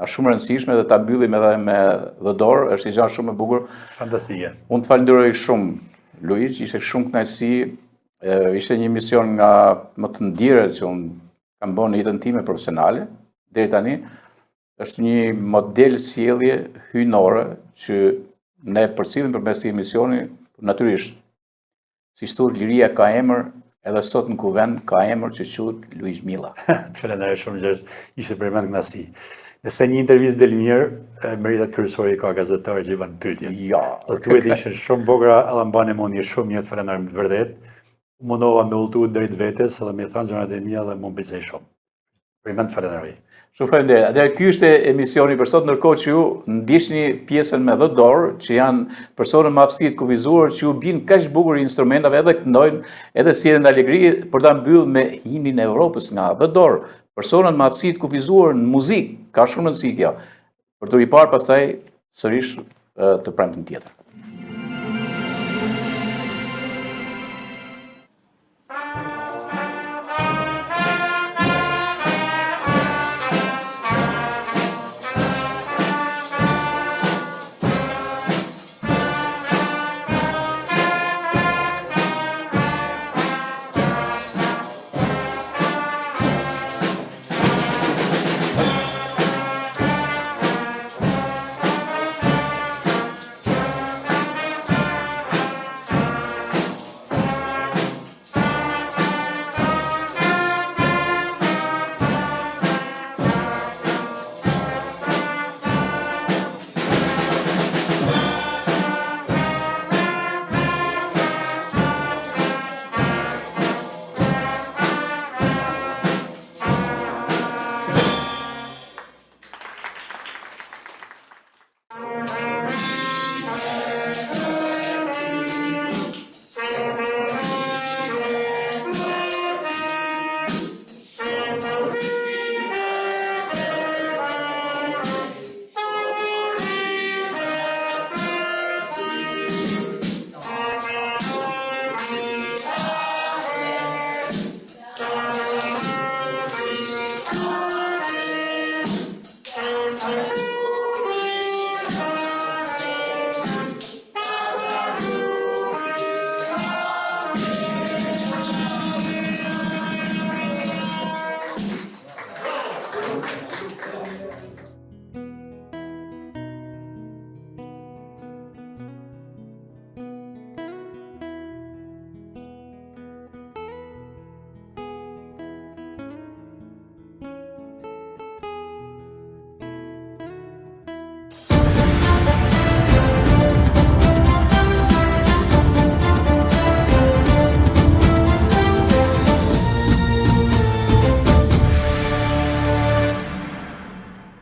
Është shumë e rëndësishme dhe ta mbyllim edhe me dhe dorë, është një gjë shumë e bukur. Fantastike. Unë të falenderoj shumë, Luiz, ishte shumë kënaqësi, ishte një mision nga më të ndjerët që unë kam bërë në jetën time profesionale deri tani. Është një model sjellje hyjnore që ne përcjellim përmes këtij misioni, natyrisht. Si thua, liria ka emër, edhe sot në kuvent ka emër që quhet Luiz Milla. Falenderoj shumë Gjergj, ishte për mend kënaqësi. Nëse një intervistë del mirë, meritat kryesore ka gazetarë që i bën pyetje. Ja, tuet ishin shumë bukura, edhe mbanë mendje shumë mirë të falenderoj vërtet. Mundova me udhëtu drejt vetes edhe me thënë gjërat e mia dhe më pëlqej shumë. Për mend falenderoj. Shumë faleminderit. Atëherë ky ishte emisioni për sot, ndërkohë që ju ndiqni pjesën me dhe dorë, që janë personë me aftësi të kufizuar që ju bin kaq bukur instrumentave, edhe këndojnë, edhe sjellin alegri për ta mbyllur me himnin e Evropës nga dhe dorë. Personat me aftësi të kufizuar në muzikë, ka shumë rëndësi kjo. Për të i parë pastaj sërish të premten tjetër.